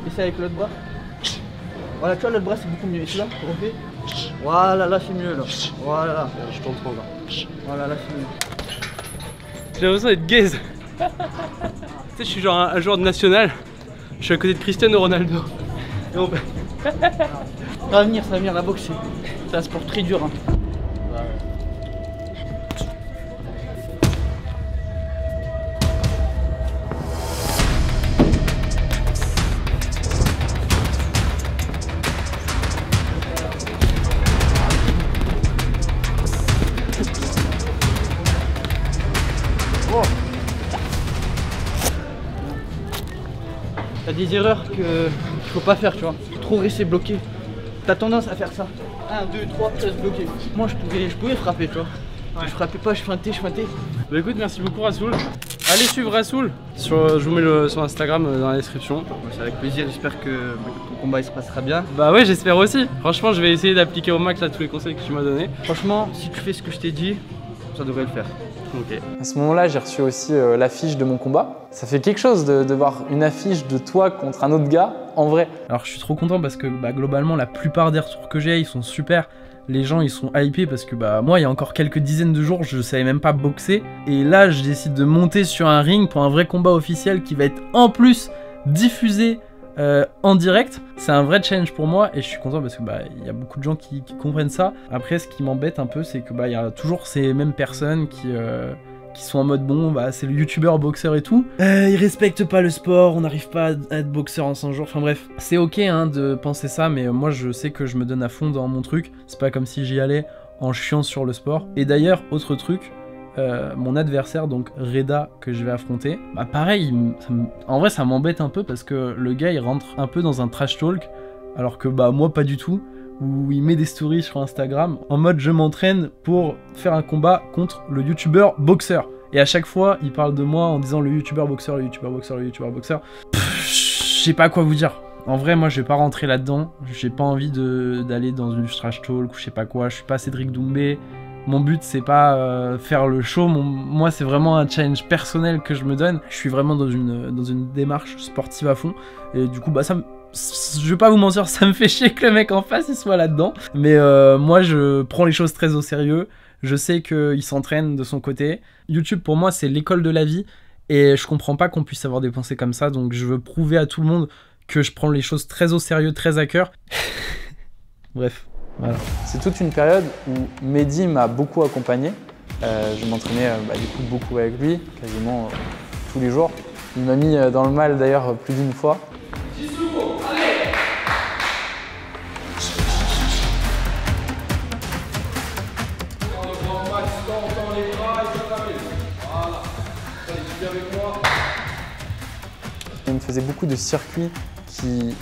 Essaye avec l'autre bras. Voilà, tu vois, l'autre bras c'est beaucoup mieux. Et celui-là, refais. Voilà, là c'est mieux là. Voilà, là. Je tourne trop là. Voilà, là c'est mieux. J'ai l'impression d'être gaze. Tu sais, je suis genre un joueur de national. Je suis à côté de Cristiano Ronaldo. Et on... Ça va venir, la boxe c'est un sport très dur. Hein. T'as des erreurs qu'il faut pas faire, tu vois. Trop rester bloqué. T'as tendance à faire ça. 1, 2, 3, tu restes bloqué. Moi je pouvais frapper, tu vois. Ouais. Je frappais pas, je feintais. Bah écoute, merci beaucoup Rasoul. Allez suivre Rasoul. Je vous mets son Instagram dans la description. C'est avec plaisir, j'espère que ton combat il se passera bien. Bah ouais, j'espère aussi. Franchement, je vais essayer d'appliquer au max là tous les conseils que tu m'as donnés. Franchement, si tu fais ce que je t'ai dit, ça devrait le faire. Ok. À ce moment-là, j'ai reçu aussi l'affiche de mon combat. Ça fait quelque chose de voir une affiche de toi contre un autre gars, en vrai. Alors je suis trop content parce que globalement, la plupart des retours que j'ai, ils sont super. Les gens, ils sont hypés parce que moi, il y a encore quelques dizaines de jours, je savais même pas boxer. Et là, je décide de monter sur un ring pour un vrai combat officiel qui va être en plus diffusé en direct. C'est un vrai challenge pour moi et je suis content parce que y a beaucoup de gens qui comprennent ça. Après, ce qui m'embête un peu, c'est que y a toujours ces mêmes personnes qui sont en mode c'est le youtubeur boxeur et tout. Ils respectent pas le sport, on n'arrive pas à être boxeur en 100 jours. Enfin bref, c'est ok de penser ça, mais moi je sais que je me donne à fond dans mon truc. C'est pas comme si j'y allais en chiant sur le sport. Et d'ailleurs, autre truc, mon adversaire, donc Reda, que je vais affronter, pareil, en vrai ça m'embête un peu parce que le gars il rentre un peu dans un trash talk, alors que moi pas du tout, où il met des stories sur Instagram en mode je m'entraîne pour faire un combat contre le youtubeur boxeur. Et à chaque fois il parle de moi en disant le youtubeur boxeur, le youtubeur boxeur, le youtubeur boxeur. Je sais pas quoi vous dire. En vrai, moi je vais pas rentrer là-dedans, j'ai pas envie d'aller dans une trash talk ou je sais pas quoi, je suis pas Cédric Doumbé. Mon but c'est pas faire le show, moi c'est vraiment un challenge personnel que je me donne. Je suis vraiment dans une démarche sportive à fond et du coup je vais pas vous mentir, ça me fait chier que le mec en face il soit là-dedans. Mais moi je prends les choses très au sérieux, je sais qu'il s'entraîne de son côté. YouTube pour moi c'est l'école de la vie et je comprends pas qu'on puisse avoir des pensées comme ça, donc je veux prouver à tout le monde que je prends les choses très au sérieux, très à cœur. Bref, voilà. C'est toute une période où Mehdi m'a beaucoup accompagné. Je m'entraînais du coup beaucoup avec lui, quasiment tous les jours. Il m'a mis dans le mal d'ailleurs plus d'une fois. 10 secondes, allez! Dans les bras et ça ramène. Voilà. Allez, tu viens avec moi. Il me faisait beaucoup de circuits qui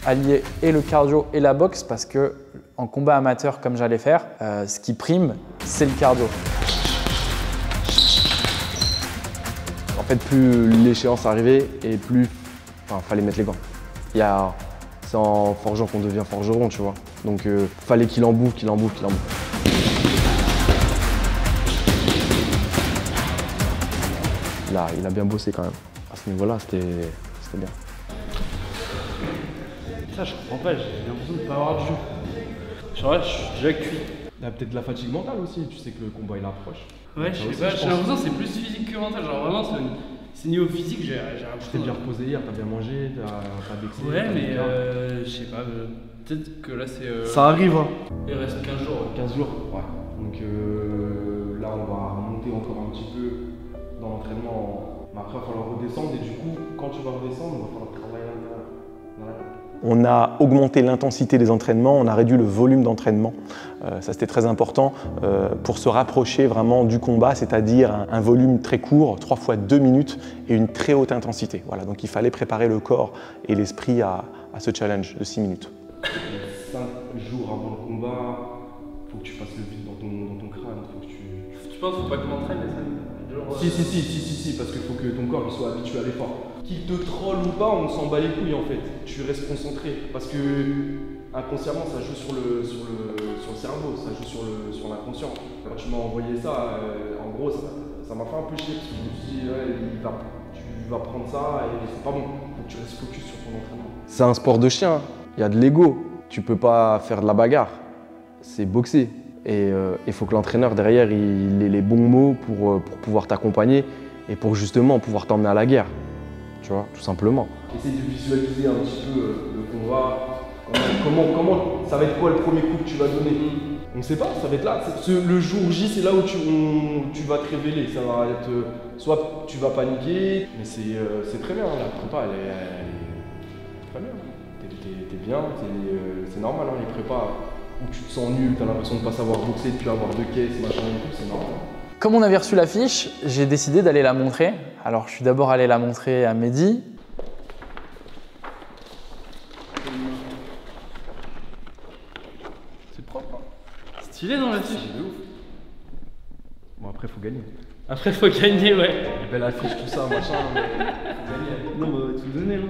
alliaient et le cardio et la boxe parce que en combat amateur comme j'allais faire, ce qui prime, c'est le cardio. En fait, plus l'échéance arrivait et plus fallait mettre les gants. C'est en forgeant qu'on devient forgeron, tu vois. Donc fallait qu'il en bouffe, qu'il en bouffe, qu'il en bouffe. Là, il a bien bossé quand même. À ce niveau-là, c'était bien. Ça, je comprends pas, j'ai l'impression de pas avoir de jus. Genre là, je suis déjà cuit. Il y a peut-être la fatigue mentale aussi, tu sais que le combat il approche. Ouais, je sais pas, j'ai l'impression que c'est plus physique que mental. Genre vraiment, c'est niveau physique, j'ai Tu t'es bien reposé hier, t'as bien mangé, t'as vexé. Ouais, mais je sais pas, peut-être que là c'est. Ça arrive, hein. Il reste 15 jours. 15 jours, ouais. Donc là, on va monter encore un petit peu dans l'entraînement. Mais après, il va falloir redescendre et du coup, quand tu vas redescendre, il va falloir travailler dans la tête. On a augmenté l'intensité des entraînements, on a réduit le volume d'entraînement. Ça c'était très important pour se rapprocher vraiment du combat, c'est-à-dire un volume très court, 3 fois 2 minutes et une très haute intensité. Voilà, donc il fallait préparer le corps et l'esprit à ce challenge de 6 minutes. 5 jours avant le combat, il faut que tu fasses le vide dans ton crâne. Faut que tu penses qu'il faut pas que tu m'entraînes les 5 jours Si, parce qu'il faut que ton corps il soit habitué à l'effort. Qu'il te troll ou pas, on s'en bat les couilles en fait. Tu restes concentré parce que inconsciemment ça joue sur le cerveau, ça joue sur l'inconscient. Quand tu m'as envoyé ça, en gros ça m'a fait un peu chier parce que je me suis dit tu vas prendre ça et c'est pas bon. Faut que tu restes focus sur ton entraînement. C'est un sport de chien, il y a de l'ego. Tu peux pas faire de la bagarre, c'est boxer. Et il faut que l'entraîneur derrière il ait les bons mots pour pouvoir t'accompagner et pour justement pouvoir t'emmener à la guerre. Tu vois, tout simplement. Essaye de visualiser un petit peu le combat. Comment ça va être quoi le premier coup que tu vas donner? On ne sait pas, ça va être là. Le jour J, c'est là où tu vas te révéler. Ça va être soit tu vas paniquer, mais c'est très bien. La prépa, elle est très bien. T'es bien, c'est normal. Hein, les prépas où tu te sens nul, t'as l'impression de ne pas savoir boxer, de plus avoir de caisse, machin et tout, c'est normal. Comme on avait reçu l'affiche, j'ai décidé d'aller la montrer. Alors je suis d'abord allé la montrer à Mehdi. C'est propre, hein. Stylé dans l'affiche. C'est de ouf. Bon après faut gagner. Après faut gagner, ouais. Belle affiche, tout ça, machin, mais faut gagner. Non, bah tout donner là.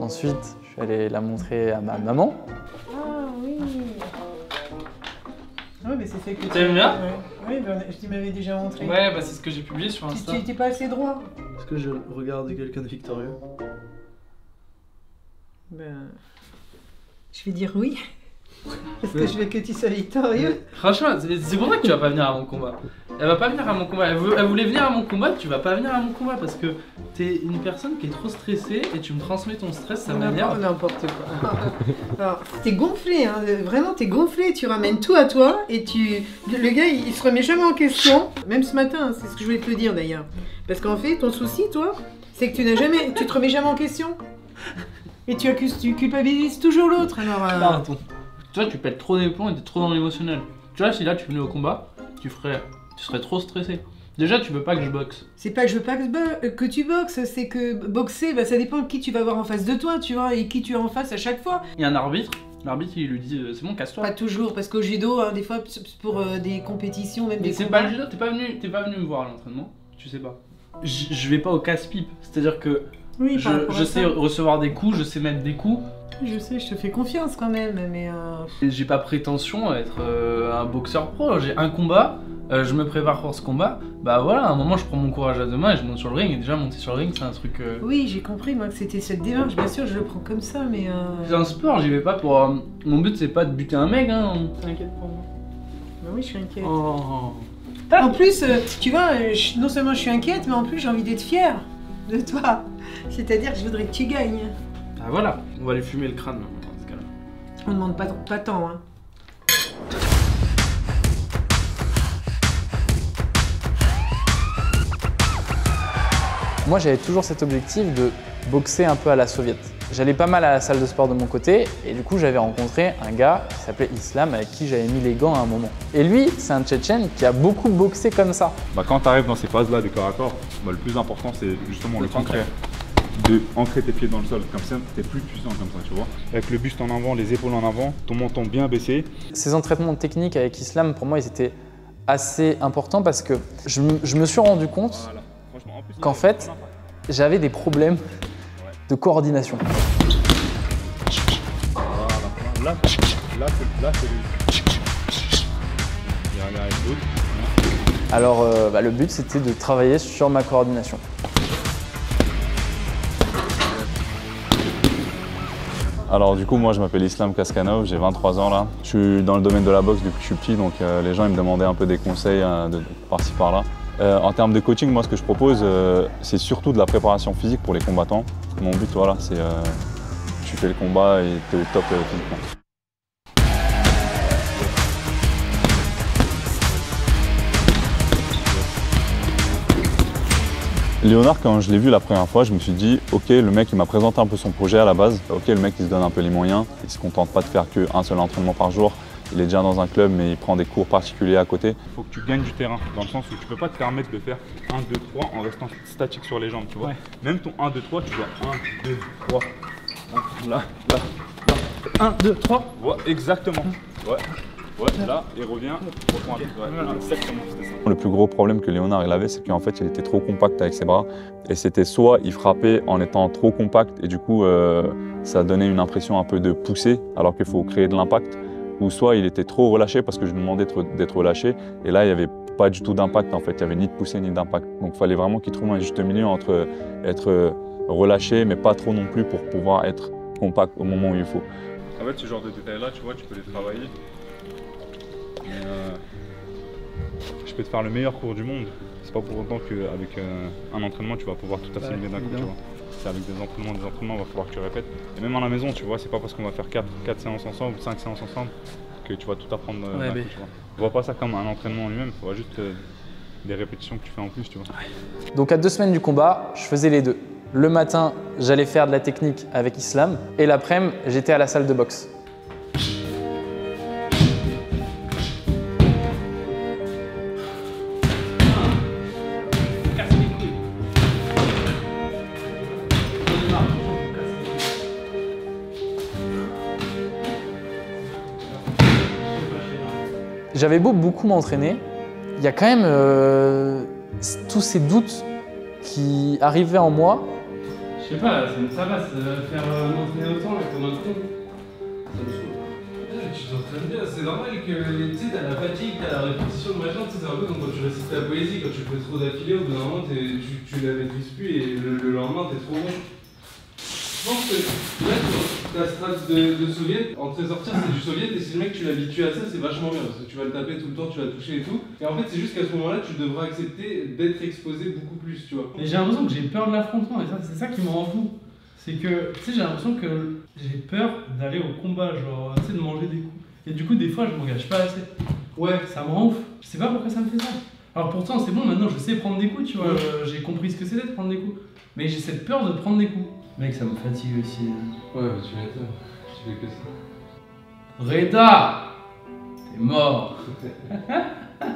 Ensuite, je suis allé la montrer à ma maman. Ah oui. Ouais, mais c'est fait que t'aimes bien? Oui, ben, je m'avais déjà montré. Ouais, bah c'est ce que j'ai publié sur Insta. Tu étais pas assez droit. Est-ce que je regarde quelqu'un de victorieux? Ben. Je vais dire oui. Parce que je veux que tu sois victorieux. Franchement, c'est pour ça que tu vas pas venir à mon combat. Elle va pas venir à mon combat. Elle voulait venir à mon combat, tu vas pas venir à mon combat parce que t'es une personne qui est trop stressée et tu me transmets ton stress, ça m'énerve. N'importe quoi. Alors, t'es gonflé, hein. Vraiment t'es gonflé, tu ramènes tout à toi et le gars il se remet jamais en question. Même ce matin, c'est ce que je voulais te dire d'ailleurs. Parce qu'en fait, ton souci, toi, c'est que tu te remets jamais en question. Et tu culpabilises toujours l'autre. Alors. Attends. Tu vois, tu pètes trop des plombs et t'es trop dans l'émotionnel. Tu vois, si là tu venais au combat, tu serais trop stressé. Déjà, tu veux pas que je boxe. C'est pas que je veux pas que tu boxes, c'est que boxer, bah, ça dépend de qui tu vas avoir en face de toi, tu vois, et qui tu as en face à chaque fois. Il y a un arbitre. L'arbitre, il lui dit c'est bon, casse-toi. Pas toujours, parce qu'au judo, hein, des fois, pour des compétitions, même des combats. C'est pas le judo, t'es pas venu me voir à l'entraînement, tu sais pas. Je vais pas au casse-pipe, c'est-à-dire que oui, je sais recevoir des coups, je sais mettre des coups. Je sais, je te fais confiance quand même, mais... J'ai pas prétention à être un boxeur pro, j'ai un combat, je me prépare pour ce combat, bah voilà, à un moment je prends mon courage à deux mains et je monte sur le ring, et déjà monter sur le ring c'est un truc... Oui, j'ai compris moi que c'était cette démarche, bien sûr je le prends comme ça, mais... C'est un sport, j'y vais pas pour... Mon but c'est pas de buter un mec, hein, t'inquiète pour moi. Bah oui, je suis inquiète. Oh. En plus, tu vois, non seulement je suis inquiète, mais en plus j'ai envie d'être fière de toi. C'est-à-dire que je voudrais que tu gagnes. Ah voilà, on va lui fumer le crâne dans ce cas-là. On demande pas tant, hein. Moi, j'avais toujours cet objectif de boxer un peu à la soviète. J'allais pas mal à la salle de sport de mon côté et du coup, j'avais rencontré un gars qui s'appelait Islam avec qui j'avais mis les gants à un moment. Et lui, c'est un Tchétchène qui a beaucoup boxé comme ça. Quand tu arrives dans ces phases-là de corps à corps, le plus important, c'est justement le concret. De ancrer tes pieds dans le sol, comme ça, tu es plus puissant comme ça, tu vois. Avec le buste en avant, les épaules en avant, ton menton bien baissé. Ces entraînements techniques avec Islam, pour moi, ils étaient assez importants parce que je me suis rendu compte qu'en fait, j'avais des problèmes de coordination. Voilà. Là, c'est lui. Derrière l'autre. Alors, le but, c'était de travailler sur ma coordination. Alors du coup, moi je m'appelle Islam Kaskanov, j'ai 23 ans là. Je suis dans le domaine de la boxe depuis que je suis petit, donc les gens ils me demandaient un peu des conseils de par-ci par-là. En termes de coaching, moi ce que je propose, c'est surtout de la préparation physique pour les combattants. Mon but, voilà, c'est tu fais le combat et tu es au top physiquement. Léonard, quand je l'ai vu la première fois, je me suis dit, ok, le mec il m'a présenté un peu son projet à la base. Ok, le mec il se donne un peu les moyens, il se contente pas de faire qu'un seul entraînement par jour. Il est déjà dans un club, mais il prend des cours particuliers à côté. Il faut que tu gagnes du terrain, dans le sens où tu peux pas te permettre de faire 1, 2, 3 en restant statique sur les jambes, tu vois. Ouais. Même ton 1, 2, 3, tu dois 1, 2, 3, là. 1, 2, 3. Ouais, exactement. Ouais, là, et reviens, reprends un peu. Ouais, exactement, c'était ça. Le plus gros problème que Léonard il avait, c'est qu'en fait, il était trop compact avec ses bras. Et c'était soit il frappait en étant trop compact, et du coup, ça donnait une impression un peu de pousser, alors qu'il faut créer de l'impact. Ou soit il était trop relâché parce que je lui demandais d'être relâché. Et là, il n'y avait pas du tout d'impact, en fait. Il n'y avait ni de poussée ni d'impact. Donc, il fallait vraiment qu'il trouve un juste milieu entre être relâché, mais pas trop non plus pour pouvoir être compact au moment où il faut. En fait, ce genre de détails-là, tu vois, tu peux les travailler. Je peux te faire le meilleur cours du monde. C'est pas pour autant qu'avec un entraînement tu vas pouvoir tout assimiler d'un coup, tu vois. C'est avec des entraînements, il va falloir que tu répètes. Et même à la maison, tu vois, c'est pas parce qu'on va faire 4 séances ensemble, 5 séances ensemble que tu vas tout apprendre d'un coup, tu vois. On voit pas ça comme un entraînement en lui-même, on voit juste des répétitions que tu fais en plus, tu vois. Donc à 2 semaines du combat, je faisais les deux. Le matin, j'allais faire de la technique avec Islam et l'après-midi, j'étais à la salle de boxe. J'avais beau beaucoup m'entraîner, il y a quand même tous ces doutes qui arrivaient en moi. Je sais pas, ça va faire m'entraîner autant là, comme un con. Ça me saoule. Tu t'entraînes bien, c'est normal que tu sais, t'as la fatigue, t'as la répétition, machin, c'est un peu comme quand tu récites ta poésie, quand tu fais trop d'affilée, au bout d'un moment tu la maîtrises plus et le lendemain t'es trop bon. Je pense que là, ta strat de soviet, en te sortir c'est du soviet et si le mec tu l'habitues à ça, c'est vachement bien parce que tu vas le taper tout le temps, tu vas le toucher et tout. Et en fait, c'est juste qu'à ce moment-là, tu devras accepter d'être exposé beaucoup plus, tu vois. Mais j'ai l'impression que j'ai peur de l'affrontement et ça, c'est ça qui me rend fou. C'est que, tu sais, j'ai l'impression que j'ai peur d'aller au combat, genre, tu sais, de manger des coups. Et du coup, des fois, je m'engage pas assez. Ouais, ça me rend ouf. Je sais pas pourquoi ça me fait ça. Alors pourtant, c'est bon, maintenant, je sais prendre des coups, tu vois. J'ai compris ce que c'était de prendre des coups. Mais j'ai cette peur de prendre des coups. Mec, ça me fatigue aussi. Ouais, bah tu m'étonnes. Tu fais que ça. Reda, t'es mort.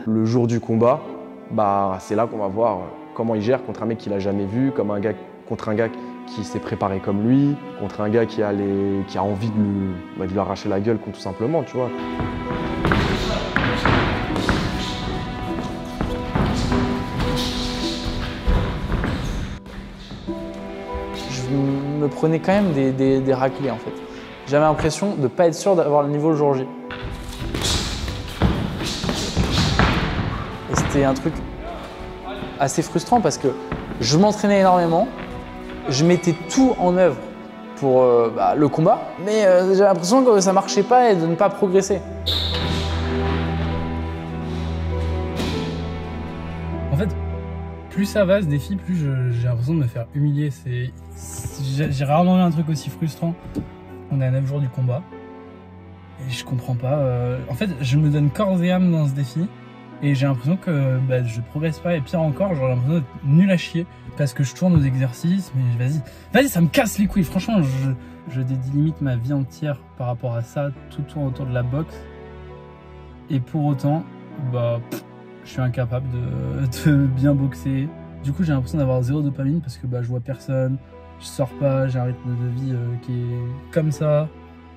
Le jour du combat, bah, c'est là qu'on va voir comment il gère contre un mec qu'il a jamais vu, contre un gars qui s'est préparé comme lui, contre un gars qui a envie de lui arracher la gueule, tout simplement, tu vois. Je me prenais quand même des raclés en fait. J'avais l'impression de ne pas être sûr d'avoir le niveau le jour J. Et c'était un truc assez frustrant parce que je m'entraînais énormément, je mettais tout en œuvre pour le combat, mais j'avais l'impression que ça ne marchait pas et de ne pas progresser. En fait, plus ça va ce défi, plus j'ai l'impression de me faire humilier. J'ai rarement vu un truc aussi frustrant. On est à 9 jours du combat. Et je comprends pas. En fait, je me donne corps et âme dans ce défi. Et j'ai l'impression que je progresse pas. Et pire encore, j'ai l'impression d'être nul à chier. Parce que je tourne aux exercices. Mais vas-y, ça me casse les couilles. Franchement, je dédie limite ma vie entière par rapport à ça. Tout tourne autour de la boxe. Et pour autant, je suis incapable de bien boxer. Du coup, j'ai l'impression d'avoir zéro dopamine parce que je vois personne. Je sors pas, j'ai un rythme de vie qui est comme ça.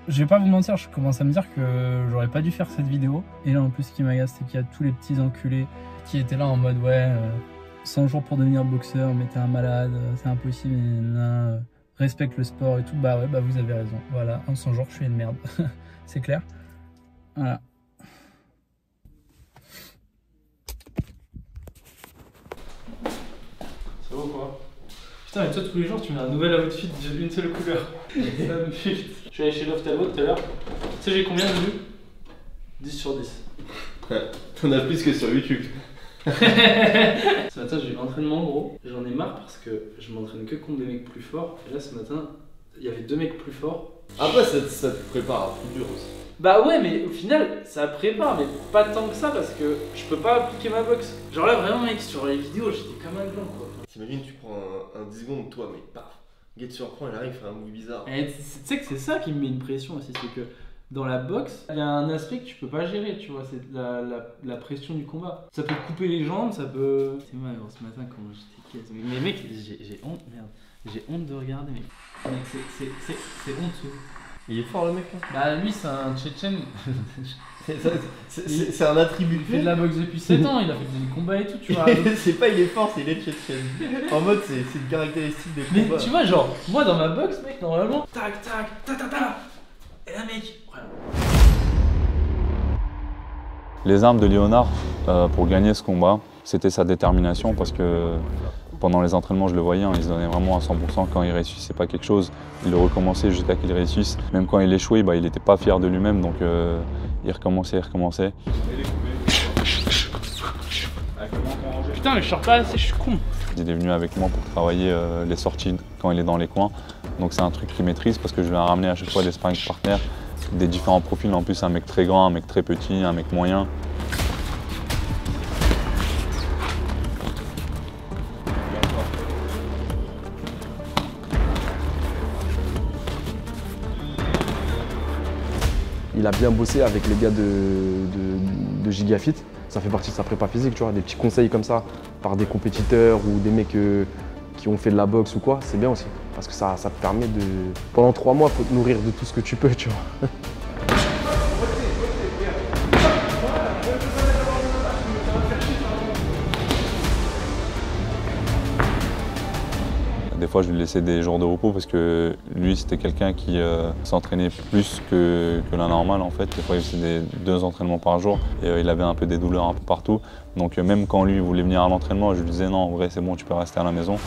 Je vais pas vous mentir, je commence à me dire que j'aurais pas dû faire cette vidéo. Et là en plus ce qui m'agace, c'est qu'il y a tous les petits enculés qui étaient là en mode 100 jours pour devenir boxeur, mais t'es un malade, c'est impossible, respecte le sport et tout. Vous avez raison. Voilà, en 100 jours je suis une merde. C'est clair. Voilà. Ça va ou quoi? Putain, mais toi tous les jours tu mets un nouvel outfit d'une seule couleur. Ça me fuite. Je suis allé chez Loft Talbot tout à l'heure. Tu sais j'ai combien de vues? 10 sur 10. Ouais, t'en as plus que sur YouTube. Ce matin j'ai eu l'entraînement gros. J'en ai marre parce que je m'entraîne que contre des mecs plus forts. Et là ce matin, il y avait 2 mecs plus forts. Après ça te prépare à plus dur aussi. Bah ouais, mais au final ça prépare, mais pas tant que ça parce que je peux pas appliquer ma boxe. Genre là vraiment mec, sur les vidéos j'étais comme un blanc quoi. T'imagines, tu prends un 10 secondes, toi, mais paf, Guet te surprend, il arrive, il fait un move bizarre. Et tu sais que c'est ça qui me met une pression aussi, c'est que dans la boxe, il y a un aspect que tu peux pas gérer, tu vois, c'est la pression du combat. Ça peut te couper les jambes, ça peut... C'est moi, ce matin, quand j'étais caisse. Mais mec, j'ai honte, merde. J'ai honte de regarder, mec. Mec, c'est honteux. Il est fort le mec là. Lui, c'est un Tchétchène. C'est un attribut. Il fait de la boxe depuis 7 ans, il a fait des combats et tout, tu vois. C'est pas il est fort, c'est il est Tchétchène. En mode, c'est une caractéristique des combats. Mais tu vois, genre, moi dans ma boxe, mec, normalement, tac, tac, ta ta ta. Et là, mec, voilà. Les armes de Léonard pour gagner ce combat, c'était sa détermination parce que pendant les entraînements, je le voyais, il se donnait vraiment à 100%. Quand il réussissait pas quelque chose, il le recommençait jusqu'à qu'il réussisse. Même quand il échouait, il n'était pas fier de lui-même, donc il recommençait. Putain, mais je sors pas assez, je suis con. Il est venu avec moi pour travailler les sorties quand il est dans les coins. Donc c'est un truc qu'il maîtrise parce que je lui ai ramené à chaque fois des sparring partners, des différents profils. En plus, un mec très grand, un mec très petit, un mec moyen. Il a bien bossé avec les gars de Gigafit. Ça fait partie de sa prépa physique, tu vois, des petits conseils comme ça par des compétiteurs ou des mecs qui ont fait de la boxe ou quoi, c'est bien aussi. Parce que ça te permet de... Pendant 3 mois, il faut te nourrir de tout ce que tu peux, tu vois. Des fois, je lui laissais des jours de repos parce que lui, c'était quelqu'un qui s'entraînait plus que la normale en fait. Des fois, il faisait 2 entraînements par jour et il avait un peu des douleurs un peu partout. Donc même quand lui voulait venir à l'entraînement, je lui disais non, en vrai, c'est bon, tu peux rester à la maison.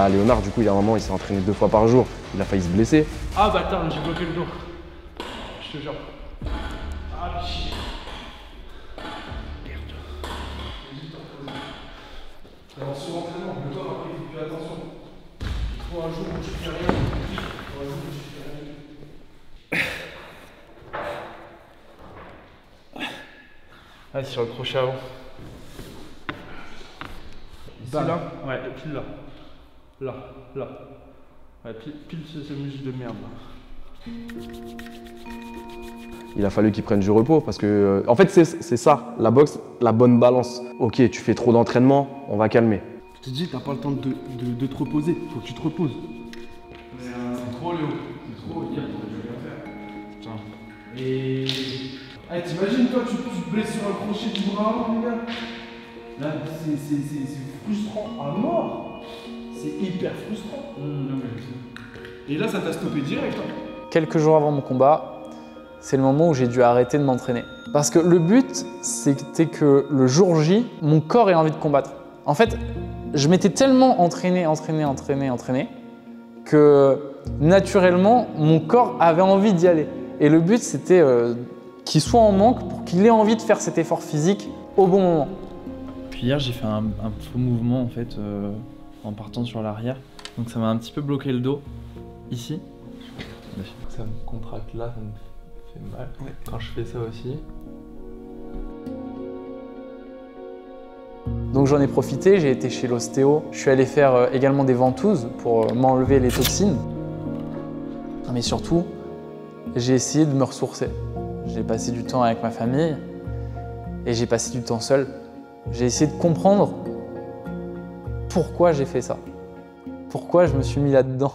Léonard, du coup, il y a un moment, il s'est entraîné 2 fois par jour. Il a failli se blesser. Ah bah attends, j'ai bloqué le dos. Je te jure. Ah chier. Merde. Alors sur l'entraînement, le corps après il fait plus attention. Il faut un jour où tu fais rien, il faut un jour où tu fais rien. Ah, sur le crochet avant. Ici là? Ouais, pile là. Là. Ouais, pile ce muscle de merde là. Il a fallu qu'il prenne du repos parce que, en fait, c'est ça, la boxe, la bonne balance. Ok, tu fais trop d'entraînement, on va calmer. Je te dis, t'as pas le temps de te reposer, faut que tu te reposes. C'est trop Léo, c'est trop, il y a rien faire. Putain. Et. Hey, t'imagines, toi, tu te blesses sur un crochet du bras avant, les gars. Là, c'est frustrant à mort. C'est hyper frustrant. Et là, ça t'a stoppé direct. Hein. Quelques jours avant mon combat, c'est le moment où j'ai dû arrêter de m'entraîner. Parce que le but, c'était que le jour J, mon corps ait envie de combattre. En fait, je m'étais tellement entraîné que naturellement, mon corps avait envie d'y aller. Et le but, c'était qu'il soit en manque pour qu'il ait envie de faire cet effort physique au bon moment. Puis hier, j'ai fait un faux mouvement en fait en partant sur l'arrière. Donc ça m'a un petit peu bloqué le dos, ici. Ça me contracte là, ça me fait mal. Ouais. Quand je fais ça aussi. Donc j'en ai profité, j'ai été chez l'ostéo. Je suis allé faire également des ventouses pour m'enlever les toxines. Mais surtout, j'ai essayé de me ressourcer. J'ai passé du temps avec ma famille et j'ai passé du temps seul. J'ai essayé de comprendre pourquoi j'ai fait ça. Pourquoi je me suis mis là-dedans.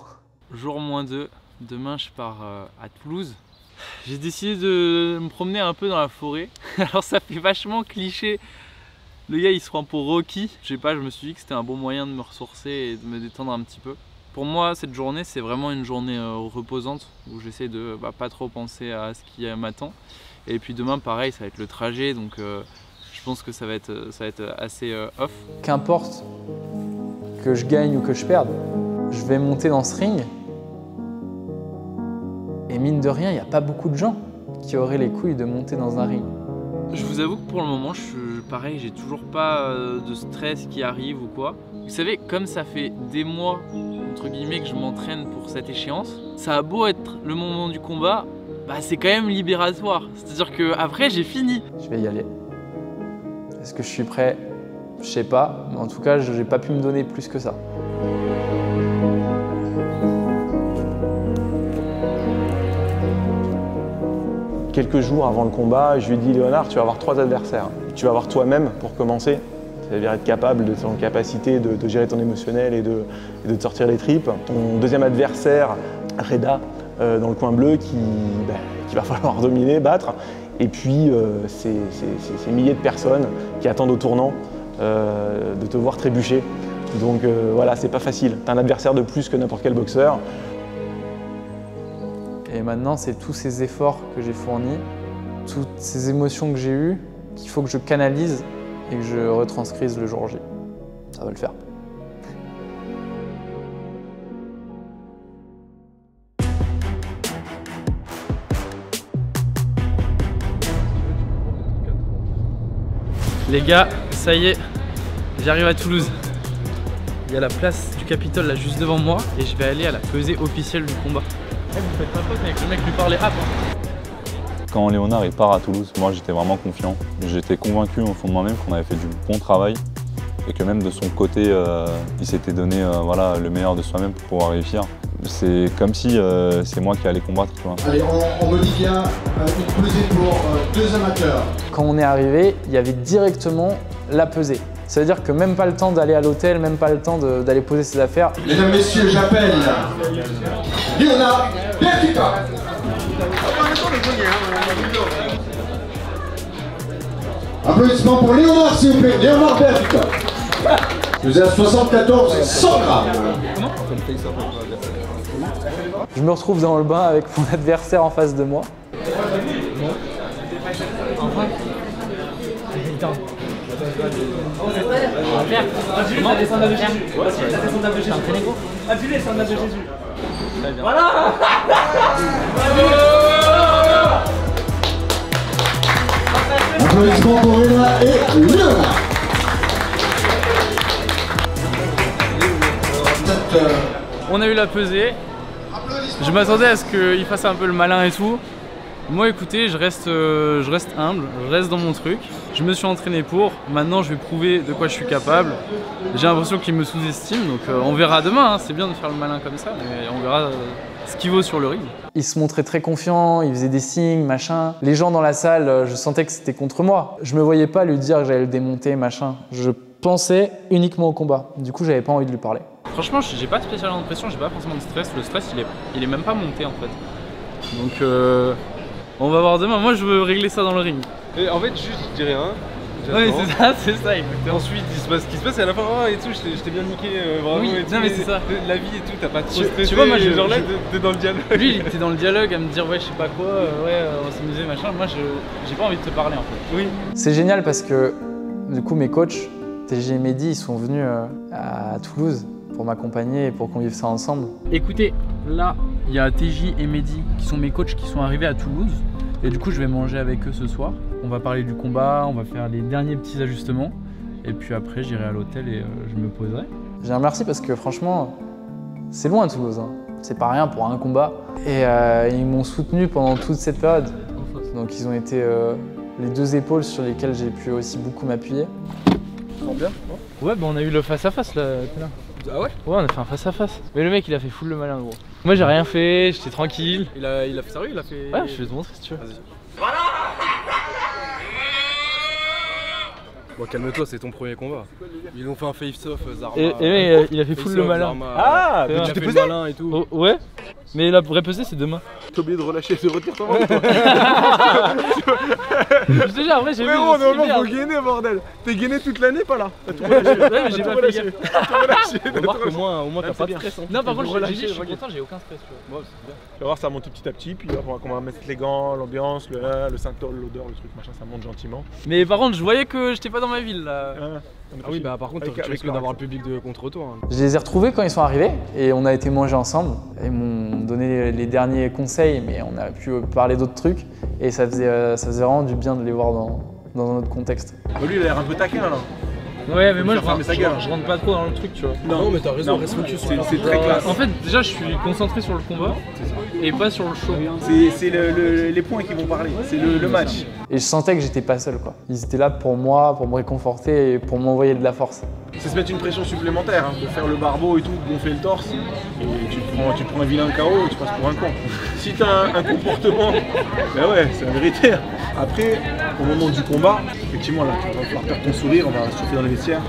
Jour -2, demain je pars à Toulouse. J'ai décidé de me promener un peu dans la forêt. Alors ça fait vachement cliché. Le gars il se prend pour Rocky. Je sais pas, je me suis dit que c'était un bon moyen de me ressourcer et de me détendre un petit peu. Pour moi cette journée c'est vraiment une journée reposante où j'essaie de pas trop penser à ce qui m'attend. Et puis demain pareil ça va être le trajet donc je pense que ça va être assez off. Qu'importe que je gagne ou que je perde, je vais monter dans ce ring. Et mine de rien, il n'y a pas beaucoup de gens qui auraient les couilles de monter dans un ring. Je vous avoue que pour le moment, pareil, j'ai toujours pas de stress qui arrive ou quoi. Vous savez, comme ça fait des mois, entre guillemets, que je m'entraîne pour cette échéance, ça a beau être le moment du combat, c'est quand même libératoire. C'est-à-dire qu'après, j'ai fini. Je vais y aller. Est-ce que je suis prêt? Je sais pas, mais en tout cas, je n'ai pas pu me donner plus que ça. Quelques jours avant le combat, je lui ai dit Léonard, tu vas avoir 3 adversaires. Tu vas avoir toi-même pour commencer, c'est-à-dire être capable de ton capacité de gérer ton émotionnel et de te sortir les tripes. Ton deuxième adversaire, Reda, dans le coin bleu, qu'il va falloir dominer, battre. Et puis ces milliers de personnes qui attendent au tournant de te voir trébucher. Donc voilà, c'est pas facile. T'as un adversaire de plus que n'importe quel boxeur. Et maintenant, c'est tous ces efforts que j'ai fournis, toutes ces émotions que j'ai eues, qu'il faut que je canalise et que je retranscrise le jour J. Ça va le faire. Les gars, ça y est, j'arrive à Toulouse. Il y a la place du Capitole là juste devant moi et je vais aller à la pesée officielle du combat. Vous faites pas faute avec le mec lui parler rap. Quand Léonard part à Toulouse, moi j'étais vraiment confiant. J'étais convaincu au fond de moi-même qu'on avait fait du bon travail et que même de son côté, il s'était donné le meilleur de soi-même pour pouvoir réussir. C'est comme si c'est moi qui allais combattre. Tu vois. Allez, on me dit bien une pesée pour 2 amateurs. Quand on est arrivé, il y avait directement la pesée. Ça veut dire que même pas le temps d'aller à l'hôtel, même pas le temps d'aller poser ses affaires. Mesdames, messieurs, j'appelle Léonard Bertucca. Applaudissements pour Léonard, s'il vous plaît. Léonard Bertucca. Vous êtes à 74 100 grammes. Je me retrouve dans le bain avec mon adversaire en face de moi. Voilà. Applaudissements pour Léonard et Léonard. On a eu la pesée. Je m'attendais à ce qu'il fasse un peu le malin et tout. Moi écoutez, je reste humble, je reste dans mon truc. Je me suis entraîné pour, maintenant je vais prouver de quoi je suis capable. J'ai l'impression qu'il me sous-estime, donc on verra demain, hein. C'est bien de faire le malin comme ça, mais on verra ce qu'il vaut sur le ring. Il se montrait très confiant, il faisait des signes, machin. Les gens dans la salle, je sentais que c'était contre moi. Je me voyais pas lui dire que j'allais le démonter, machin. Je pensais uniquement au combat, du coup j'avais pas envie de lui parler. Franchement, j'ai pas spécialement de pression, j'ai pas forcément de stress. Le stress, il est même pas monté en fait. Donc on va voir demain. Moi, je veux régler ça dans le ring. Et en fait, juste, je dis rien. Oui, c'est ça, exactement. Ensuite, il se passe ce qui se passe et à la fin, oh, et tout, je t'ai bien niqué, vraiment. Oui, et tout, non, mais c'est ça. La vie et tout, t'as pas trop stressé. Tu vois, moi, genre là, t'es dans le dialogue. Lui, il était dans le dialogue à me dire, ouais, je sais pas quoi, on va s'amuser, machin. Moi, j'ai pas envie de te parler en fait. Oui. C'est génial parce que, du coup, mes coachs, TG et Mehdi, ils sont venus à Toulouse pour m'accompagner et pour qu'on vive ça ensemble. Écoutez, là, il y a TJ et Mehdi qui sont mes coachs qui sont arrivés à Toulouse. Et du coup, je vais manger avec eux ce soir. On va parler du combat, on va faire les derniers petits ajustements. Et puis après, j'irai à l'hôtel et je me poserai. Je les remercie parce que franchement, c'est loin Toulouse. Hein. C'est pas rien pour un combat. Et ils m'ont soutenu pendant toute cette période. Donc ils ont été les deux épaules sur lesquelles j'ai pu aussi beaucoup m'appuyer. Bien. Ouais, bah on a eu le face-à-face là. Ah ouais? Ouais, on a fait un face-à-face. Mais le mec, il a fait full le malin, gros. Moi, j'ai rien fait, j'étais tranquille. Il a fait sérieux, il a fait... Ouais, je vais te montrer si tu veux. Vas-y. Bon, calme-toi, c'est ton premier combat. Ils ont fait un face-off, Zarma. Et il a fait full le malin. Ah, tu t'es pesé malin et tout. Oh, ouais, mais la vraie pesée, c'est demain. T'as oublié de relâcher, de retenir ton ventre, toi. Je te jure, après, j'ai vu. Mais gros, normalement, faut gainer, bordel. T'es gainé toute l'année, pas là. T'as tout relâché. Ouais, mais j'ai pas fait gaffe. Remarque, au moins, t'as pas de stress. Non, par contre, je suis content, j'ai aucun stress. Moi, c'est bien. Tu vas voir, ça monte petit à petit, puis on va mettre les gants, l'ambiance, le synthol, l'odeur, le truc, machin, ça monte gentiment. Mais par contre, je voyais que j'étais pas dans ma ville là. Ah oui, bah par contre, tu risques d'avoir le public contre toi. Hein. Je les ai retrouvés quand ils sont arrivés et on a été manger ensemble. Ils m'ont donné les derniers conseils, mais on a pu parler d'autres trucs et ça faisait vraiment du bien de les voir dans un autre contexte. Lui, il a l'air un peu taquin là. Ouais, mais moi je rentre pas trop dans le truc, tu vois. Non, mais t'as raison, reste focus. C'est très classe. En fait, déjà, je suis concentré sur le combat et pas sur le show. C'est les points qui vont parler, c'est le match. Et je sentais que j'étais pas seul, quoi. Ils étaient là pour moi, pour me réconforter et pour m'envoyer de la force. C'est se mettre une pression supplémentaire, hein, de faire le barbeau et tout, de gonfler le torse. Et tu prends un vilain KO et tu passes pour un con. Si t'as un comportement, ben ouais, c'est la vérité. Après, au moment du combat, effectivement, là, tu vas pouvoir perdre ton sourire, on va se chauffer dans les vestiaires.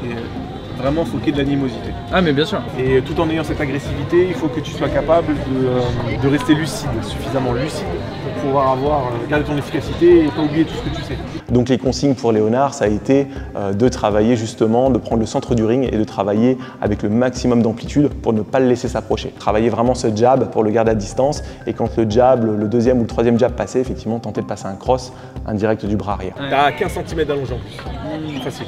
Et vraiment, il faut qu'il y ait de l'animosité. Ah, mais bien sûr. Et tout en ayant cette agressivité, il faut que tu sois capable de rester lucide, suffisamment lucide, pour pouvoir garder ton efficacité et pas oublier tout ce que tu sais. Donc les consignes pour Léonard, ça a été de travailler justement, de prendre le centre du ring et de travailler avec le maximum d'amplitude pour ne pas le laisser s'approcher. Travailler vraiment ce jab pour le garder à distance et quand le jab, le deuxième ou le troisième jab passait, effectivement tenter de passer un cross indirect du bras arrière. T'as 15 cm d'allonge en plus, facile.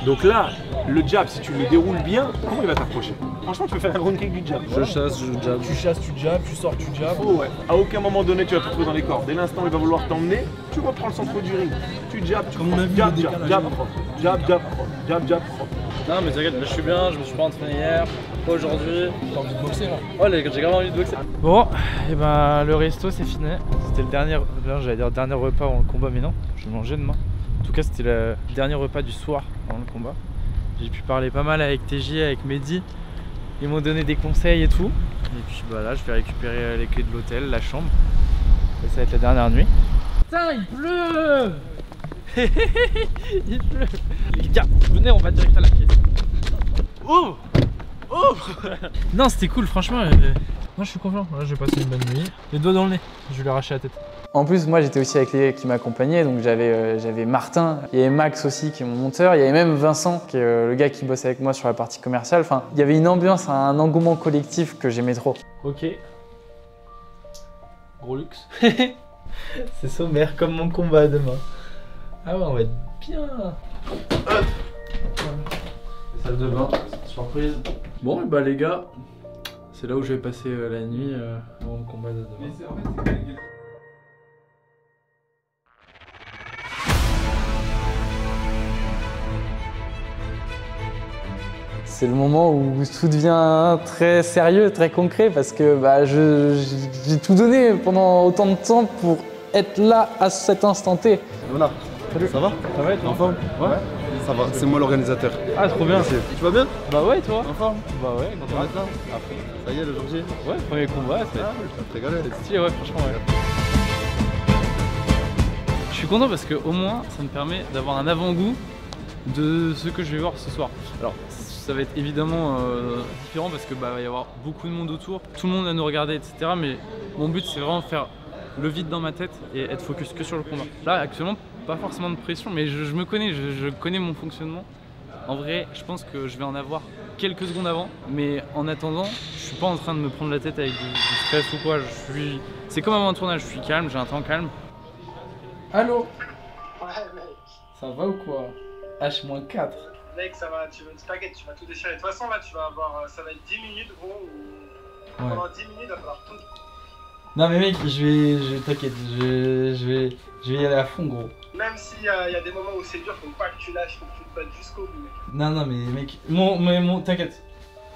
Donc là, le jab, si tu le déroules bien, comment il va t'approcher? Franchement, tu peux faire un round kick du jab. Je chasse, je jab. Tu chasses, tu jab, tu sors, tu jab. Oh ouais. À aucun moment donné, tu vas te retrouver dans les corps. Dès l'instant où il va vouloir t'emmener, tu reprends le centre du ring. Tu jab, tu jab, jab, Non, mais t'inquiète, je suis bien, je me suis pas entraîné hier, pas aujourd'hui. T'as envie de boxer là? Oh, j'ai grave envie de boxer. Bon, et ben le resto c'est fini. C'était le dernier, j'allais dire dernier repas avant le combat, mais non, je vais manger demain. En tout cas, c'était le dernier repas du soir avant le combat. J'ai pu parler pas mal avec TJ, avec Mehdi. Ils m'ont donné des conseils et tout. Et puis bah là, je vais récupérer les clés de l'hôtel, la chambre. Et ça va être la dernière nuit. Putain, il pleut. Il pleut. Les gars, venez, on va direct à la pièce. Oh, oh. Non, c'était cool, franchement. Moi, je suis confiant. Là, je vais passer une bonne nuit. Les doigts dans le nez, je vais lui arracher la tête. En plus, moi, j'étais aussi avec les qui m'accompagnaient, donc j'avais Martin, il y avait Max aussi qui est mon monteur, il y avait même Vincent qui est le gars qui bosse avec moi sur la partie commerciale. Enfin, il y avait une ambiance, un engouement collectif que j'aimais trop. Ok. Gros luxe. C'est sommaire comme mon combat demain. Ah ouais, on va être bien. Hop. Salle de bain, surprise. Bon, et bah les gars, c'est là où je vais passer la nuit avant le combat de demain. C'est le moment où tout devient très sérieux, très concret, parce que bah, j'ai tout donné pendant autant de temps pour être là à cet instant T. Léonard, salut. Ça va? Ça va, t'es en forme? Ouais. Ça va, c'est moi l'organisateur. Ah, trop bien. Tu vas bien? Bah ouais, toi? En forme? Bah ouais, quand on est là. Après, ça y est, le jour J? Ouais, premier combat, c'est régalé. C'est stylé, ouais, franchement, ouais. Je suis content parce que au moins, ça me permet d'avoir un avant-goût de ce que je vais voir ce soir. Alors, ça va être évidemment différent parce que bah, va y avoir beaucoup de monde autour, tout le monde va nous regarder, etc. Mais mon but, c'est vraiment faire le vide dans ma tête et être focus que sur le combat. Là, actuellement, pas forcément de pression, mais je me connais, je connais mon fonctionnement. En vrai, je pense que je vais en avoir quelques secondes avant, mais en attendant, je suis pas en train de me prendre la tête avec du stress ou quoi. C'est comme avant un tournage, je suis calme, j'ai un temps calme. Allô? Ouais, mec. Ça va ou quoi? H-4. Mec, ça va, t'inquiète, tu vas tout déchirer. De toute façon, là, tu vas avoir, ça va être 10 minutes, gros, où pendant 10 minutes, il va falloir tout. Non mais mec, t'inquiète, je vais y aller à fond, gros. Même s'il y a des moments où c'est dur, faut pas que tu lâches, faut que tu te battes jusqu'au bout, mec. Non mais mec, t'inquiète.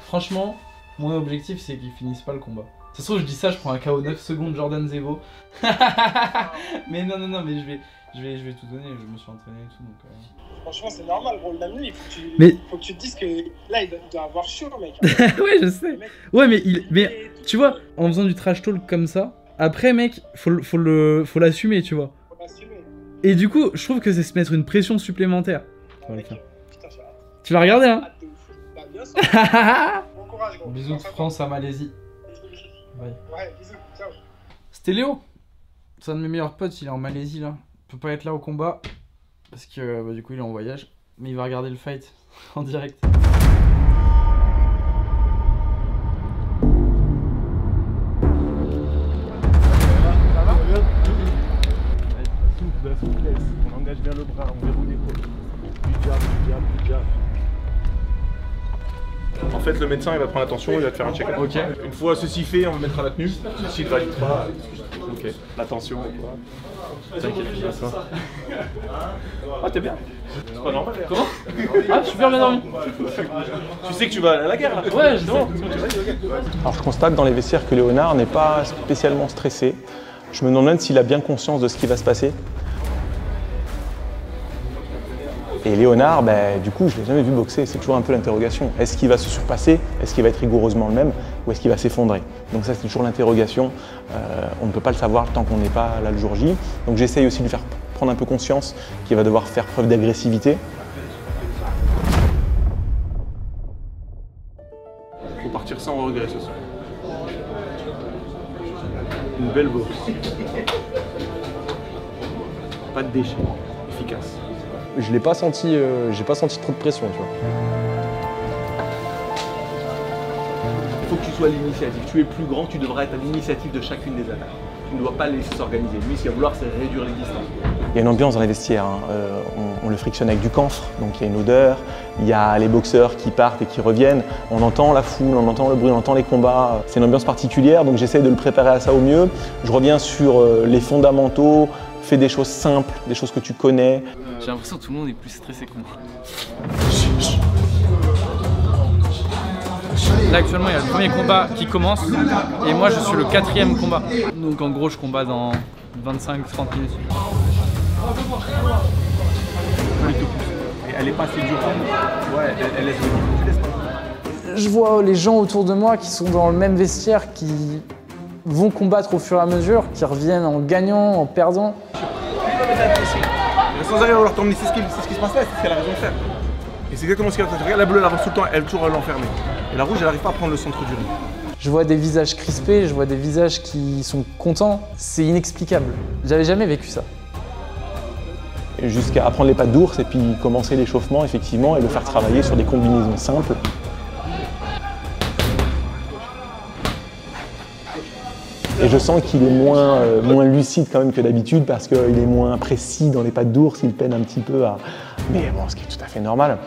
Franchement, mon objectif c'est qu'ils finissent pas le combat. Ça se trouve, je dis ça, je prends un KO 9 secondes Jordan Zevo. Mais non, mais je vais tout donner, je me suis entraîné et tout, donc... Franchement, c'est normal, gros, le Nanu, il faut que tu te dises que là, il doit avoir chaud, mec. Ouais, je sais. Ouais, mais tu vois, en faisant du trash talk comme ça, après, mec, faut l'assumer, tu vois. Faut l'assumer. Et du coup, je trouve que c'est se mettre une pression supplémentaire. Tu vas regarder, hein? Bah, bien sûr. Bon courage, gros. Bisous de France à Malaisie. Bye. Ouais, bisous, ciao. C'était Léo. C'est un de mes meilleurs potes, il est en Malaisie là. Il peut pas être là au combat. Parce que du coup il est en voyage. Mais il va regarder le fight en direct. De la souplesse, on engage bien le bras, on verrouille l'épaule. Du jab, du jab. En fait, le médecin il va prendre attention, il va te faire un check-up. Ok. Une fois ceci fait, on mettra la tenue. S'il ne valide pas, ok. L'attention. T'inquiète, je fais ça. Ah, t'es bien. C'est pas normal. Comment? Ah, super bien dormi. Tu sais que tu vas aller à la guerre là? Ouais, je sais. Alors, je constate dans les vestiaires que Léonard n'est pas spécialement stressé. Je me demande même s'il a bien conscience de ce qui va se passer. Et Léonard, du coup, je ne l'ai jamais vu boxer, c'est toujours un peu l'interrogation. Est-ce qu'il va se surpasser? Est-ce qu'il va être rigoureusement le même? Ou est-ce qu'il va s'effondrer? Donc ça, c'est toujours l'interrogation. On ne peut pas le savoir tant qu'on n'est pas là le jour J. Donc j'essaye aussi de lui faire prendre un peu conscience qu'il va devoir faire preuve d'agressivité. Il faut partir sans regret ce soir. Une belle boxe. Pas de déchets, efficace. Je l'ai pas senti, j'ai pas senti trop de pression, tu vois. Il faut que tu sois à l'initiative. Tu es plus grand, tu devras être à l'initiative de chacune des attaques. Tu ne dois pas laisser s'organiser. Lui, ce qu'il va vouloir, c'est réduire les distances. Il y a une ambiance dans les vestiaires. Hein. On le frictionne avec du camphre, donc il y a une odeur. Il y a les boxeurs qui partent et qui reviennent. On entend la foule, on entend le bruit, on entend les combats. C'est une ambiance particulière, donc j'essaie de le préparer à ça au mieux. Je reviens sur les fondamentaux. Fais des choses simples, des choses que tu connais. J'ai l'impression que tout le monde est plus stressé que moi. Là actuellement il y a le premier combat qui commence et moi je suis le 4e combat. Donc en gros je combat dans 25-30 minutes. Elle est pas assez dure. Ouais, elle laisse le Je vois les gens autour de moi qui sont dans le même vestiaire, qui vont combattre au fur et à mesure, qui reviennent en gagnant, en perdant. Sans arrêt vouloir t'emmener, c'est ce qui se passe là, c'est ce qu'elle a raison de faire. Et c'est exactement ce qu'elle a fait. Regarde la bleue, elle avance tout le temps, elle toujours l'enfermer. Et la rouge, elle n'arrive pas à prendre le centre du ring. Je vois des visages crispés, je vois des visages qui sont contents. C'est inexplicable. J'avais jamais vécu ça. Jusqu'à apprendre les pattes d'ours et puis commencer l'échauffement, effectivement, et le faire travailler sur des combinaisons simples. Et je sens qu'il est moins lucide quand même que d'habitude parce qu'il est moins précis dans les pattes d'ours, il peine un petit peu à... Mais bon, ce qui est tout à fait normal.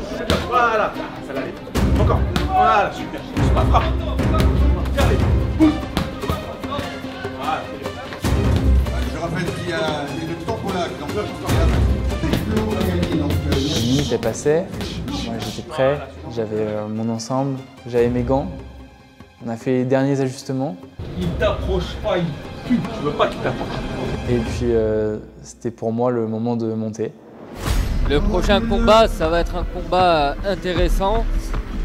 Voilà, ça l'allait. Encore. Voilà, super. Frappe. Regardez. Pousse. Voilà. Je rappelle qu'il y a une tampolac dans le La minute est passée, moi j'étais prêt, j'avais mon ensemble, j'avais mes gants. On a fait les derniers ajustements. Il t'approche pas, il pue, tu veux pas qu'il t'approche. Et puis c'était pour moi le moment de monter. Le prochain combat, ça va être un combat intéressant